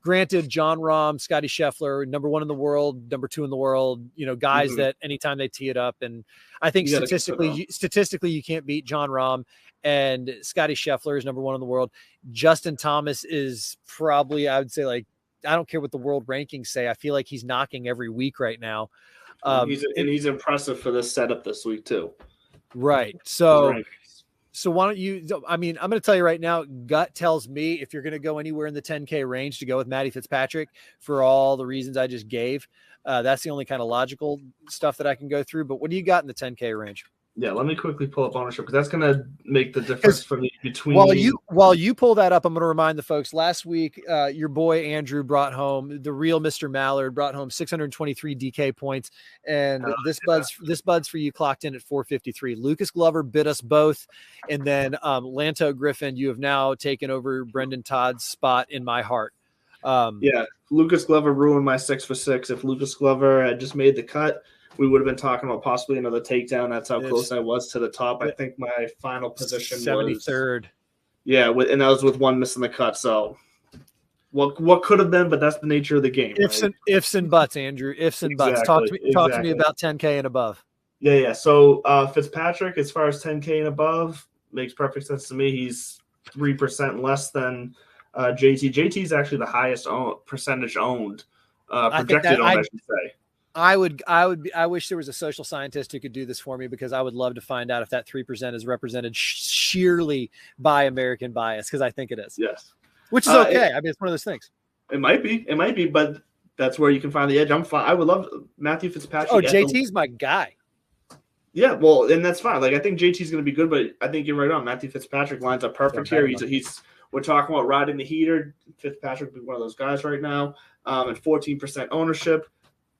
Granted, John Rahm, Scotty Scheffler, number 1 in the world, number 2 in the world, guys that anytime they tee it up, and I think statistically you can't beat John Rahm, and Scotty Scheffler is number 1 in the world. Justin Thomas is probably, I would say, like, I don't care what the world rankings say, I feel like he's knocking every week right now. He's impressive for this setup this week too. Right. So why don't you, I'm going to tell you right now, gut tells me if you're going to go anywhere in the 10K range to go with Matty Fitzpatrick for all the reasons I just gave. That's the only kind of logical stuff that I can go through. But what do you got in the 10K range? Yeah, let me quickly pull up ownership, because that's going to make the difference for me between. While you pull that up, I'm going to remind the folks. Last week, your boy Andrew brought home, the real Mr. Mallard brought home 623 DK points, and this buds for you clocked in at 453. Lucas Glover bit us both, and then Lanto Griffin, you have now taken over Brendan Todd's spot in my heart. Lucas Glover ruined my 6 for 6. If Lucas Glover had just made the cut, we would have been talking about possibly another takedown. That's how close I was to the top. I think my final position 73rd. And that was with one missing the cut. So what could have been, but that's the nature of the game. Ifs and buts, Andrew. Ifs and buts. Talk to me about 10K and above. Yeah. So Fitzpatrick, as far as 10K and above, makes perfect sense to me. He's 3% less than JT. JT is actually the highest percentage owned, projected owned, I should say. I wish there was a social scientist who could do this for me, because I would love to find out if that 3% is represented sheerly by American bias, because I think it is. Yes. Which is okay. It's one of those things. It might be, but that's where you can find the edge. I'm fine. I would love Matthew Fitzpatrick. Oh, JT's my guy. Yeah, well, and that's fine. Like, I think JT's going to be good, but I think you're right on. Matthew Fitzpatrick lines up perfect here. We're talking about riding the heater. Fitzpatrick would be one of those guys right now. And 14% ownership.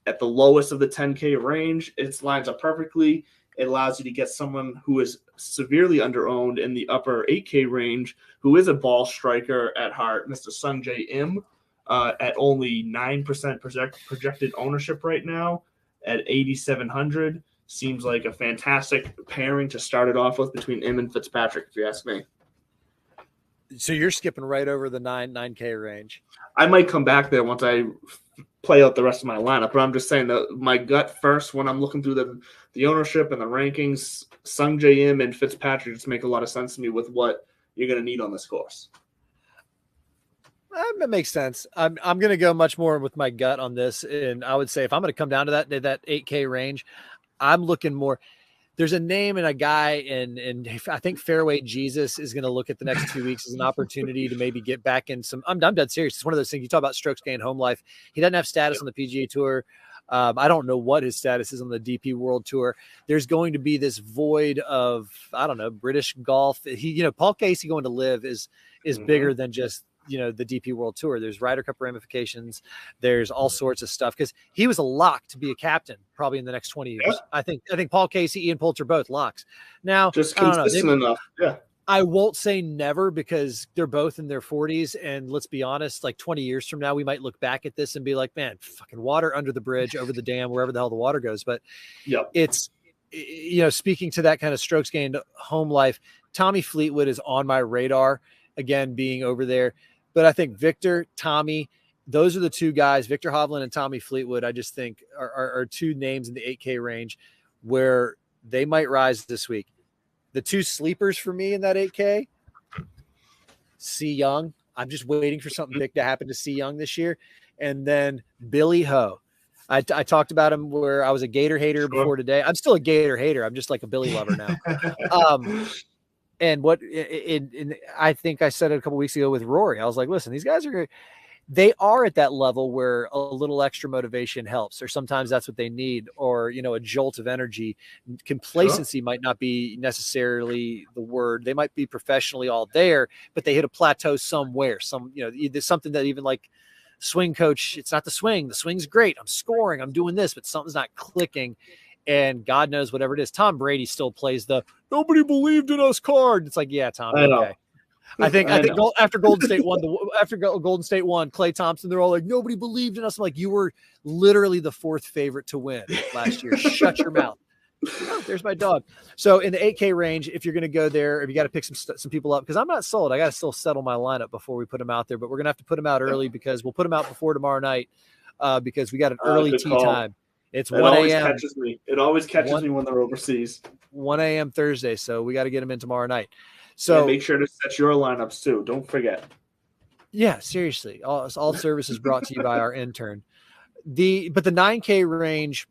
At the lowest of the 10K range, it lines up perfectly. It allows you to get someone who is severely underowned in the upper 8K range, who is a ball striker at heart, Mr. Sungjae Im, at only 9% projected ownership right now at 8,700. Seems like a fantastic pairing to start it off with between Im and Fitzpatrick, if you ask me. So you're skipping right over the 9K range. I might come back there once I play out the rest of my lineup, but I'm just saying that my gut first, when I'm looking through the ownership and the rankings, Sungjae Im and Fitzpatrick just make a lot of sense to me with what you're going to need on this course. That makes sense. I'm going to go much more with my gut on this, and I would say if I'm going to come down to that 8K range, I'm looking more. There's a name and a guy, and I think Fairway Jesus is going to look at the next 2 weeks as an opportunity to maybe get back in some. I'm dead serious. It's one of those things you talk about strokes gained home life. He doesn't have status on the PGA Tour. I don't know what his status is on the DP World Tour. There's going to be this void of, I don't know, British golf. Paul Casey going to live is bigger than just, the DP World Tour. There's Ryder Cup ramifications. There's all sorts of stuff because he was a lock to be a captain probably in the next 20 years. Yeah. I think Paul Casey, Ian Poulter, both locks. Now, just consistent enough. Yeah. I won't say never because they're both in their 40s. And let's be honest, like 20 years from now, we might look back at this and be like, man, fucking water under the bridge, over the dam, wherever the hell the water goes. But it's, speaking to that kind of strokes gained home life, Tommy Fleetwood is on my radar again, being over there. But I think Victor, Tommy, those are the two guys, Victor Hovland and Tommy Fleetwood, I just think are two names in the 8K range where they might rise this week. The two sleepers for me in that 8K, C. Young. I'm just waiting for something big to happen to C. Young this year. And then Billy Ho. I talked about him where I was a Gator hater before today. I'm still a Gator hater. I'm just like a Billy lover now. And I think I said it a couple weeks ago with Rory. I was like, listen, these guys they are at that level where a little extra motivation helps, or sometimes that's what they need, or, a jolt of energy. Complacency might not be necessarily the word. They might be professionally all there, but they hit a plateau somewhere. There's something that even like swing coach, it's not the swing. The swing's great. I'm scoring. I'm doing this, but something's not clicking. And God knows whatever it is. Tom Brady still plays the nobody believed in us card. It's like, yeah, Tom. Okay. I think after Golden State won, Klay Thompson, they're all like, nobody believed in us. I'm like, you were literally the fourth favorite to win last year. Shut your mouth. Oh, there's my dog. So in the 8K range, if you're going to go there, if you got to pick some people up, because I'm not sold. I got to still settle my lineup before we put them out there, but we're going to have to put them out early because we'll put them out before tomorrow night because we got an early tee time. It's 1 a.m. It always catches me when they're overseas. 1 a.m. Thursday, so we got to get them in tomorrow night. So make sure to set your lineups too. Don't forget. Yeah, seriously. All services brought to you by our intern. But the 9K range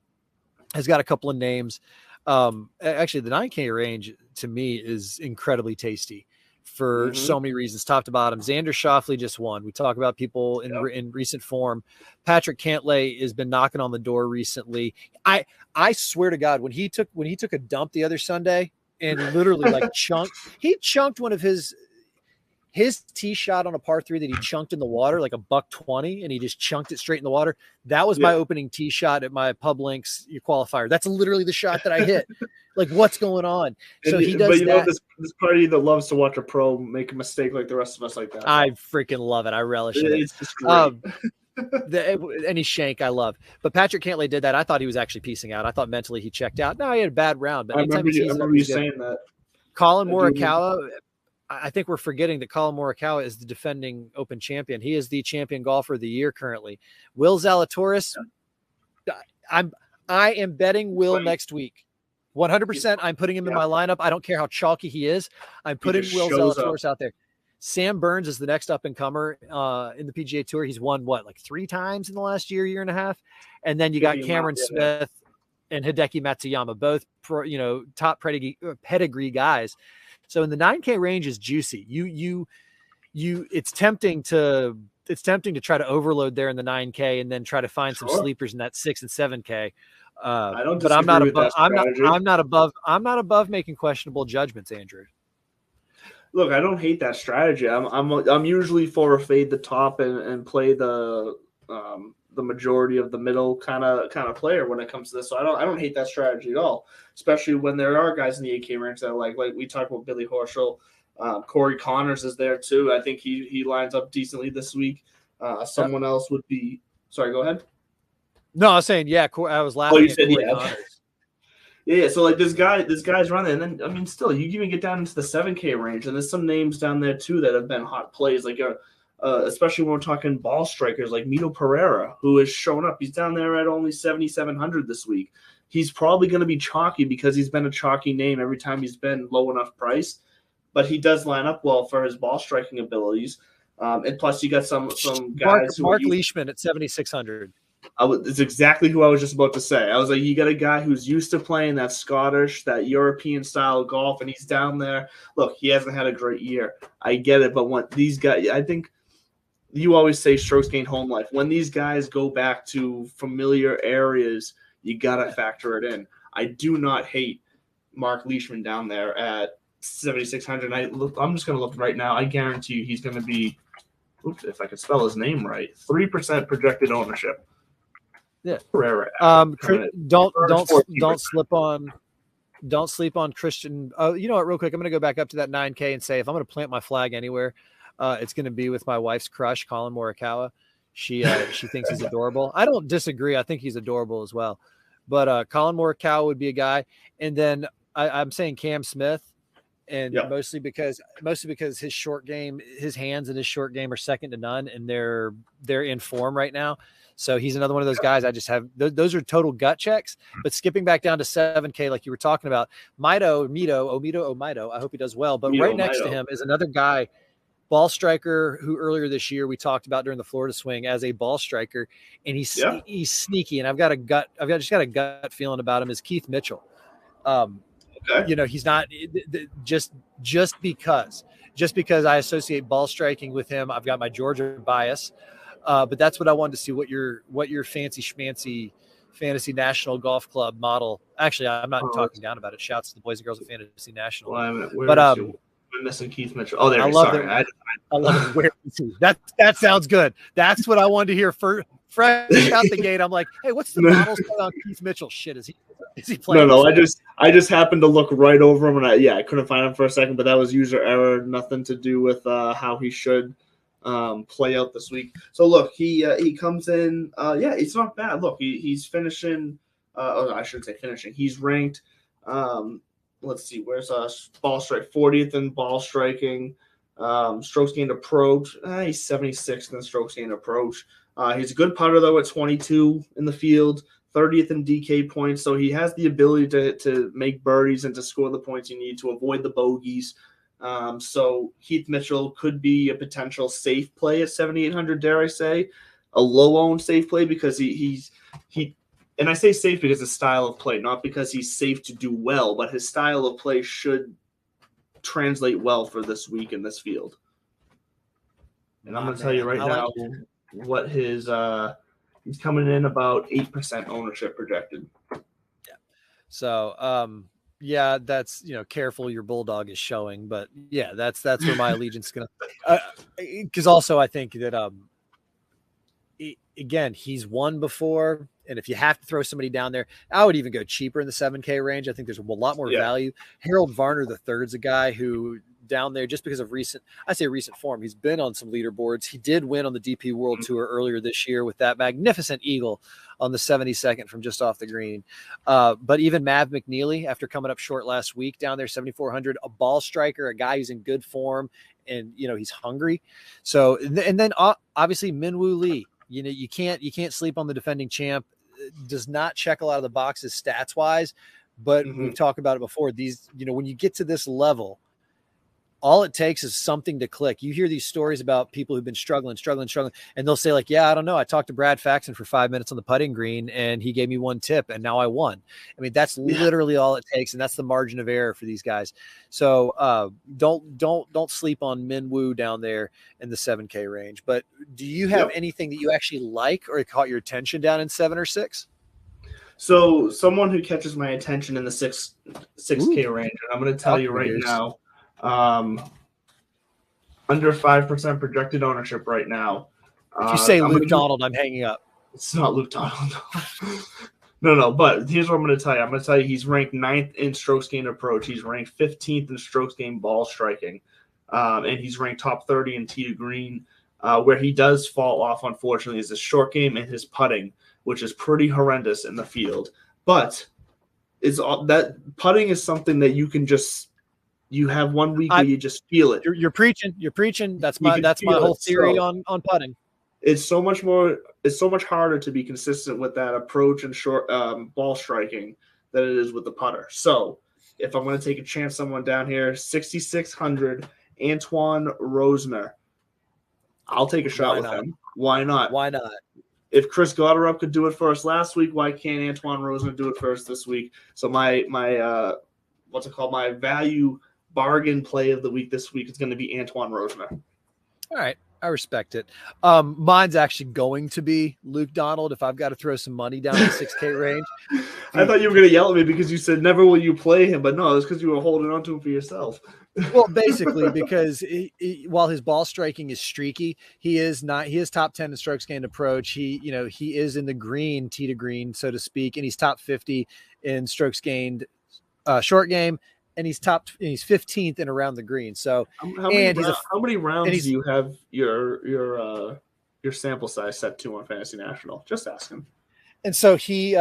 has got a couple of names. Actually, the 9K range to me is incredibly tasty for so many reasons, top to bottom. Xander Schauffele just won. We talk about people in recent form. Patrick Cantlay has been knocking on the door recently. I swear to God, when he took a dump the other Sunday and literally he chunked one of his tee shot on a par 3 that he chunked in the water, like a $120, and he just chunked it straight in the water. That was my opening tee shot at my Pub Links qualifier. That's literally the shot that I hit. Like, what's going on? So he does that. This party that loves to watch a pro make a mistake like the rest of us like that. I freaking love it. I relish it. It's just great. Any shank I love. But Patrick Cantlay did that. I thought he was actually piecing out. I thought mentally he checked out. No, he had a bad round. But I remember you saying that. Colin Morikawa, I think we're forgetting that Colin Morikawa is the defending Open champion. He is the champion golfer of the year currently. Will Zalatoris, I am betting Will next week. 100%. I'm putting him in my lineup. I don't care how chalky he is. I'm putting Will Zalatoris out there. Sam Burns is the next up and comer in the PGA Tour. He's won like 3 times in the last year and a half. And then you got Cameron Smith and Hideki Matsuyama, both top pedigree guys. So in the 9K range is juicy. It's tempting to try to overload there in the 9K and then try to find some sleepers in that 6 and 7K. I don't. But I'm not above making questionable judgments, Andrew. Look, I don't hate that strategy. I'm usually for a fade the top and play the majority of the middle kind of player when it comes to this. So I don't hate that strategy at all, especially when there are guys in the 8K range that like we talked about Billy Horschel. Corey Connors is there too. I think he lines up decently this week. Someone else would be. Sorry, go ahead. No, I was saying I was laughing. Oh, you said yeah. So like this guy's running, and then I mean, still you even get down into the 7K range, and there's some names down there too that have been hot plays, like especially when we're talking ball strikers like Mito Pereira, who has shown up. He's down there at only 7,700 this week. He's probably going to be chalky because he's been a chalky name every time he's been low enough price, but he does line up well for his ball striking abilities. And plus, you got some guys Mark Leishman at 7,600. It's exactly who I was just about to say. I was like, you got a guy who's used to playing that Scottish, that European style of golf, and he's down there. Look, he hasn't had a great year. I get it, but when these guys, I think you always say strokes gained home life. When these guys go back to familiar areas, you got to factor it in. I do not hate Mark Leishman down there at 7,600. I'm just going to look right now. I guarantee you he's going to be, if I can spell his name right, 3% projected ownership. Yeah. Don't sleep on Christian. You know what? Real quick, I'm going to go back up to that 9K and say if I'm going to plant my flag anywhere, it's going to be with my wife's crush, Colin Morikawa. She thinks he's adorable. I don't disagree. I think he's adorable as well. But Colin Morikawa would be a guy, and then I'm saying Cam Smith, and mostly because his short game, his hands in his short game are second to none, and they're in form right now. So he's another one of those guys. I just have those are total gut checks. But skipping back down to 7K, like you were talking about, Omito. I hope he does well. But right next to him is another guy, ball striker, who earlier this year we talked about during the Florida Swing as a ball striker, and he's sneaky. And I've just got a gut feeling about him. Is Keith Mitchell. You know, he's not just because I associate ball striking with him. I've got my Georgia bias. But that's what I wanted to see, what your fancy schmancy Fantasy National Golf Club model. Actually, I'm not talking down about it. Shouts to the boys and girls of Fantasy National. Well, I'm missing Keith Mitchell. Oh, there. I love it. I love it. Where is he? That sounds good. That's what I wanted to hear fresh out the gate. I'm like, hey, what's the models on Keith Mitchell? Shit, is he playing? No. I just happened to look right over him, and I couldn't find him for a second. But that was user error. Nothing to do with how he should play out this week. So look, he comes in. It's not bad. Look, he's finishing. I shouldn't say finishing. He's ranked. Let's see, where's ball strike 40th in ball striking. Strokes gained approach. He's 76th in strokes gained approach. He's a good putter though at 22 in the field, 30th in DK points. So he has the ability to make birdies and to score the points you need to avoid the bogeys. So Keith Mitchell could be a potential safe play at 7,800, dare I say, a low-owned safe play because he and I say safe because his style of play, not because he's safe to do well, but his style of play should translate well for this week in this field. And I'm going to tell you right now what his he's coming in about 8% ownership projected. Yeah. So, yeah, that's, careful your bulldog is showing, but yeah, that's where my allegiance is going to, because also I think that, again, he's won before. And if you have to throw somebody down there, I would even go cheaper in the 7K range. I think there's a lot more value. Harold Varner III is a guy who down there, just because of recent form, he's been on some leaderboards. He did win on the DP World Tour earlier this year with that magnificent eagle on the 72nd from just off the green. But even Mav McNeely, after coming up short last week down there, 7,400, a ball striker, a guy who's in good form, and he's hungry. So, and then obviously Minwoo Lee. You can't sleep on the defending champ. Does not check a lot of the boxes stats wise, but we've talked about it before. These, when you get to this level, all it takes is something to click. You hear these stories about people who've been struggling, and they'll say like, yeah, I don't know. I talked to Brad Faxon for 5 minutes on the putting green and he gave me one tip and now I won. I mean, that's literally all it takes. And that's the margin of error for these guys. So don't sleep on Minwoo down there in the 7K range. But do you have anything that you actually like or caught your attention down in 7 or 6? So someone who catches my attention in the 6K range, and I'm going to tell you right now, under 5% projected ownership right now. If you say Luke Donald, I'm hanging up. It's not Luke Donald. No. But here's what I'm going to tell you. I'm going to tell you he's ranked 9th in strokes gained approach. He's ranked 15th in strokes gained ball striking. And he's ranked top 30 in tee to green. Where he does fall off, unfortunately, is his short game and his putting, which is pretty horrendous in the field. But that putting is something that you can just – you have 1 week where you just feel it. You're preaching. That's my whole theory on putting. It's so much harder to be consistent with that approach and short ball striking than it is with the putter. So if I'm going to take a chance someone down here, 6,600, Antoine Rosner. I'll take a shot with him. Why not? Why not? If Chris Gotterup could do it for us last week, why can't Antoine Rosner do it for us this week? So my what's it called? My value bargain play of the week this week is going to be Antoine Rosner. All right. I respect it. Mine's actually going to be Luke Donald if I've got to throw some money down the 6K range. I thought you were going to yell at me because you said never will you play him, but no, it's because you were holding on to him for yourself. Well, basically, because while his ball striking is streaky, he is top 10 in strokes gained approach. He is in the green, tee to green, so to speak, and he's top 50 in strokes gained short game, and he's 15th in around the green. So how many rounds do you have your sample size set to on Fantasy National? Just asking. And so he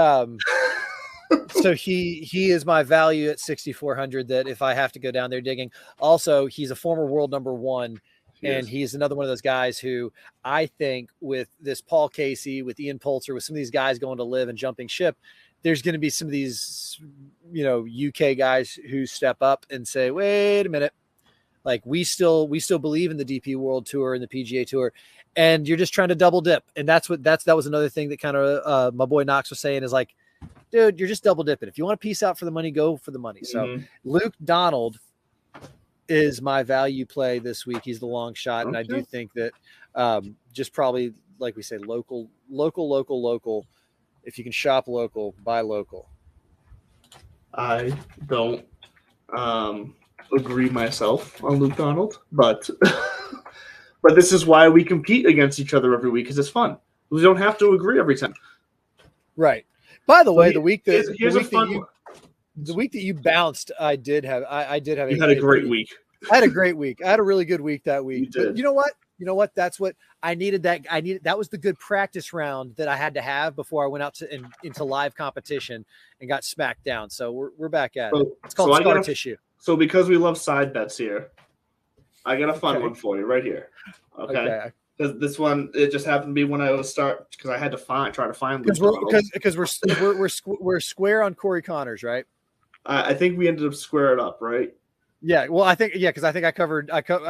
is my value at 6,400 that if I have to go down there digging. Also, he's a former world number one, and he's another one of those guys who I think with this Paul Casey, with Ian Poulter, with some of these guys going to live and jumping ship, there's going to be some of these, UK guys who step up and say, wait a minute, like we still believe in the DP World Tour and the PGA Tour, and you're just trying to double dip. And that was another thing that kind of my boy Knox was saying is like, dude, you're just double dipping. If you want to piece out for the money, go for the money. So Luke Donald is my value play this week. He's the long shot. And I do think that just probably, like we say, local. If you can shop local, buy local. I don't agree myself on Luke Donald, but but this is why we compete against each other every week because it's fun. We don't have to agree every time. Right. By the way, the week that you bounced, I did have. You had a great week. I had a great week. I had a really good week that week. You did. But you know what? That's what I needed. That was the good practice round that I had to have before I went out into live competition and got smacked down. So we're back at it. It's called scar tissue. So because we love side bets here, I got a fun one for you right here. Okay. Because this one, it just happened to be when I was because I had to try to find because we're square on Corey Connors, right? I think we ended up squaring up, right? Yeah, well, I think because I think I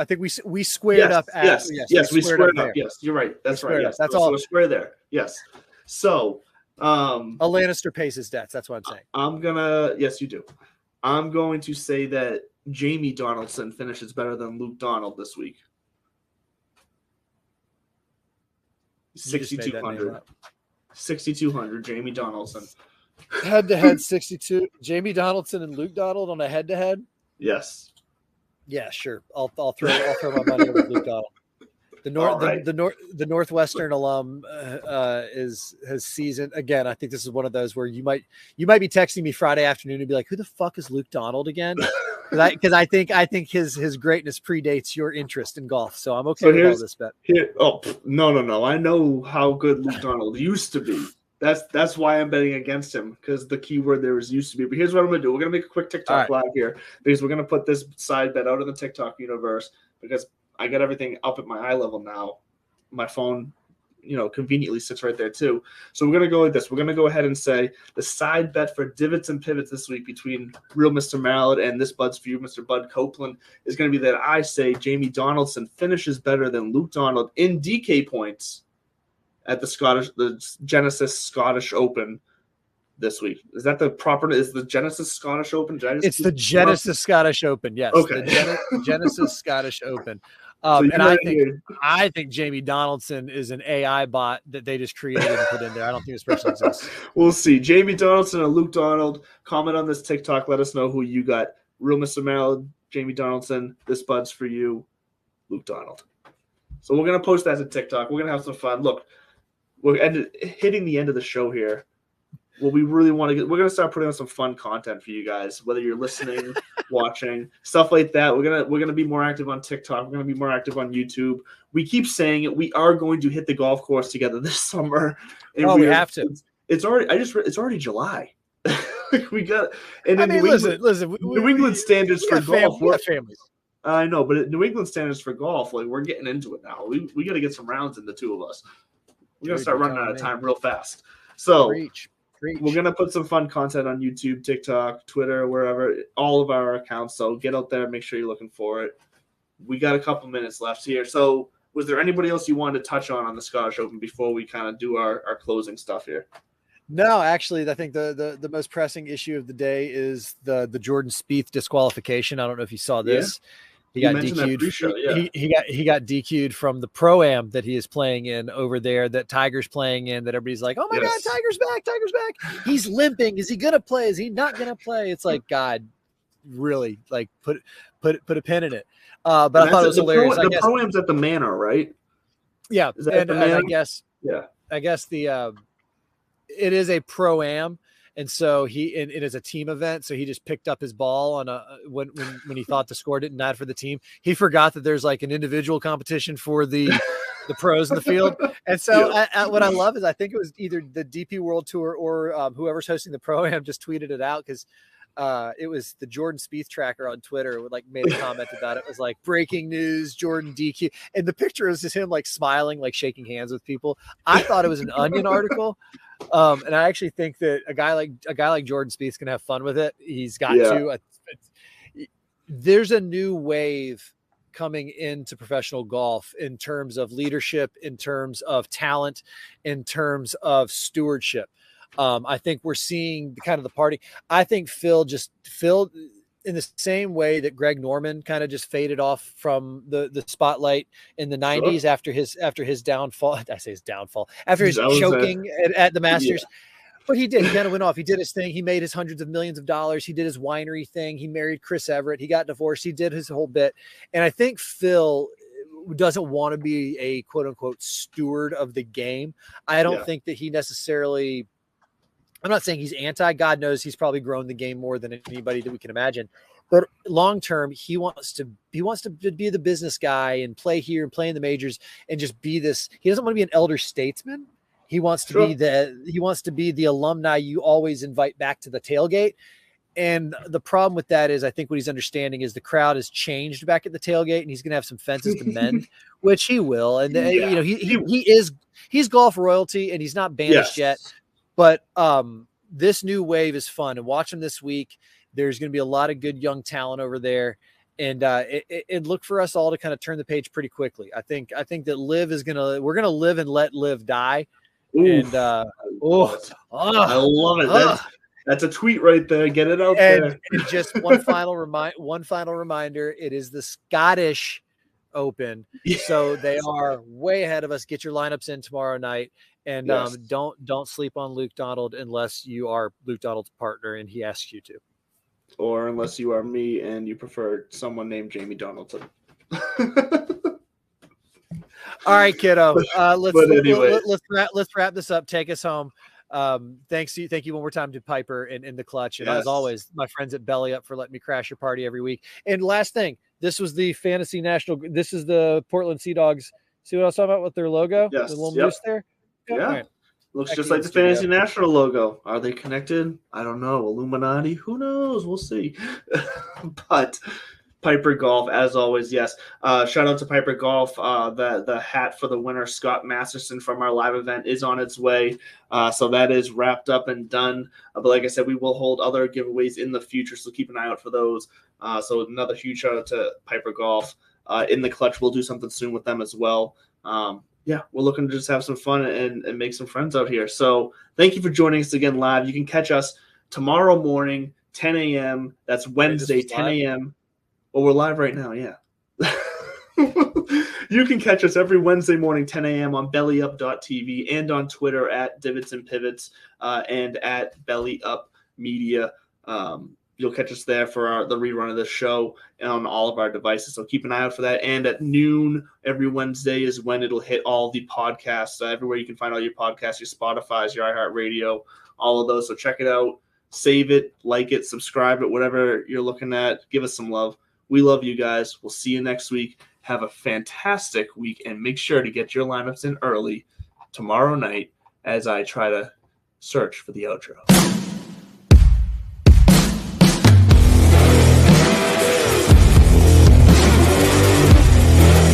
think we squared up. Yes, we squared up. Yes, you're right. That's right. Yes, that's all. So square there. Yes. So, a Lannister pays his debts. That's what I'm saying. Yes, you do. I'm going to say that Jamie Donaldson finishes better than Luke Donald this week. 6,200. 6,200. Jamie Donaldson. Head-to-head 62. Jamie Donaldson and Luke Donald on a head-to-head. Yes. Yeah, sure. I'll throw my money over Luke Donald. The Northwestern alum has seasoned again. I think this is one of those where you might be texting me Friday afternoon and be like, "Who the fuck is Luke Donald again?" Because I think his greatness predates your interest in golf. So I'm okay with all this bet. No. I know how good Luke Donald used to be. That's why I'm betting against him, because the keyword there is used to be. But here's what I'm going to do. We're going to make a quick TikTok live here because we're going to put this side bet out in the TikTok universe because I got everything up at my eye level now. My phone, conveniently sits right there too. So we're going to go with this. We're going to go ahead and say the side bet for divots and pivots this week between Real Mr. Mallet and this Bud's for you, Mr. Bud Copeland, is going to be that I say Jamie Donaldson finishes better than Luke Donald in DK points at the Genesis Scottish Open this week. Is that the proper? Is the Genesis Scottish Open? It's the Genesis Scottish Open. Yes. Okay. The Genesis Scottish Open. So and I think Jamie Donaldson is an AI bot that they just created and put in there. I don't think this person exists. We'll see. Jamie Donaldson and Luke Donald. Comment on this TikTok. Let us know who you got. Real Mr. Mallet, Jamie Donaldson. This Bud's for you, Luke Donald. So we're gonna post that to TikTok. We're gonna have some fun. Look. We're hitting the end of the show here. What we really want to get, we're going to start putting on some fun content for you guys, whether you're listening, watching, stuff like that. We're going to be more active on TikTok. We're going to be more active on YouTube. We keep saying it. We are going to hit the golf course together this summer. And we have to. It's already July. We got, and listen. New England standards for golf. We got families. I know, but New England standards for golf, like we're getting into it now. We got to get some rounds in, the two of us. We're going to start running out of time real fast. So we're going to put some fun content on YouTube, TikTok, Twitter, wherever, all of our accounts. So get out there, make sure you're looking for it. We got a couple minutes left here. So Was there anybody else you wanted to touch on the Scottish Open before we kind of do our closing stuff here? No, actually, I think the most pressing issue of the day is the Jordan Spieth disqualification. I don't know if you saw this. Yeah. He got DQ'd. He got DQ'd from the Pro-Am that he is playing in over there, that Tiger's playing in, that everybody's like, oh my God, Tiger's back. He's limping. Is he gonna play? Is he not gonna play? It's like, God, really, like put a pin in it. But I thought it was hilarious. The Pro-Am's at the Manor, right? Yeah. And I guess it is a Pro-Am. And so it is a team event. So he just picked up his ball on when he thought the score didn't matter for the team. He forgot that there's like an individual competition for the pros in the field. And so what I love is I think it was either the DP World Tour or whoever's hosting the Pro-Am just tweeted it out, because it was the Jordan Spieth tracker on Twitter like made a comment about it. It was like, breaking news, Jordan DQ. And the picture was just him like smiling, like shaking hands with people. I thought it was an Onion article. And I actually think that a guy like Jordan Spieth's gonna have fun with it. He's got to. There's a new wave coming into professional golf in terms of leadership, in terms of talent, in terms of stewardship. I think we're seeing kind of the party. I think Phil in the same way that Greg Norman kind of just faded off from the spotlight in the 90s after his downfall. I say his downfall after his choking at the Masters. But he did. He kind of went off. He did his thing. He made his hundreds of millions of dollars. He did his winery thing. He married Chris Everett. He got divorced. He did his whole bit. And I think Phil doesn't want to be a quote unquote steward of the game. I don't think that he necessarily, I'm not saying he's anti. God knows he's probably grown the game more than anybody that we can imagine. But long term, he wants to be the business guy and play here and play in the majors and just be this. He doesn't want to be an elder statesman. He wants to be the alumni you always invite back to the tailgate. And the problem with that is, I think what he's understanding is the crowd has changed back at the tailgate, and he's going to have some fences to mend, which he will. And he's golf royalty, and he's not banished yet. But this new wave is fun, and watch him this week. There's going to be a lot of good young talent over there, and look for us all to kind of turn the page pretty quickly. I think that we're going to live and let live die. Oof, and I love it. That's a tweet right there. Get it out there. And just one final reminder: it is the Scottish Open, so they are way ahead of us. Get your lineups in tomorrow night. And don't sleep on Luke Donald unless you are Luke Donald's partner and he asks you to. Or unless you are me and you prefer someone named Jamie Donaldson. All right, kiddo. Let's wrap this up. Take us home. Thank you one more time to Piper and the Clutch. And as always, my friends at Belly Up for letting me crash your party every week. And last thing, this was the Fantasy National. This is the Portland Sea Dogs. See what I was talking about with their logo? Yes. The little moose there? Yeah. Right. Looks just like the Fantasy National logo. Are they connected? I don't know. Illuminati? Who knows? We'll see. But Piper Golf, as always, yes. Shout out to Piper Golf. The hat for the winner, Scott Masterson, from our live event is on its way. So that is wrapped up and done. But like I said, we will hold other giveaways in the future, so keep an eye out for those. So another huge shout out to Piper Golf. In the Clutch, we'll do something soon with them as well. We're looking to just have some fun and make some friends out here. So thank you for joining us again live. You can catch us tomorrow morning, 10 a.m. That's Wednesday, 10 a.m. Well, we're live right now, yeah. You can catch us every Wednesday morning, 10 a.m. on bellyup.tv and on Twitter at Divots and Pivots and at Belly Up Media. You'll catch us there for the rerun of the show on all of our devices. So keep an eye out for that. And at noon every Wednesday is when it'll hit all the podcasts, everywhere you can find all your podcasts, your Spotify's, your iHeartRadio, all of those. So check it out, save it, like it, subscribe it, whatever you're looking at. Give us some love. We love you guys. We'll see you next week. Have a fantastic week, and make sure to get your lineups in early tomorrow night as I try to search for the outro.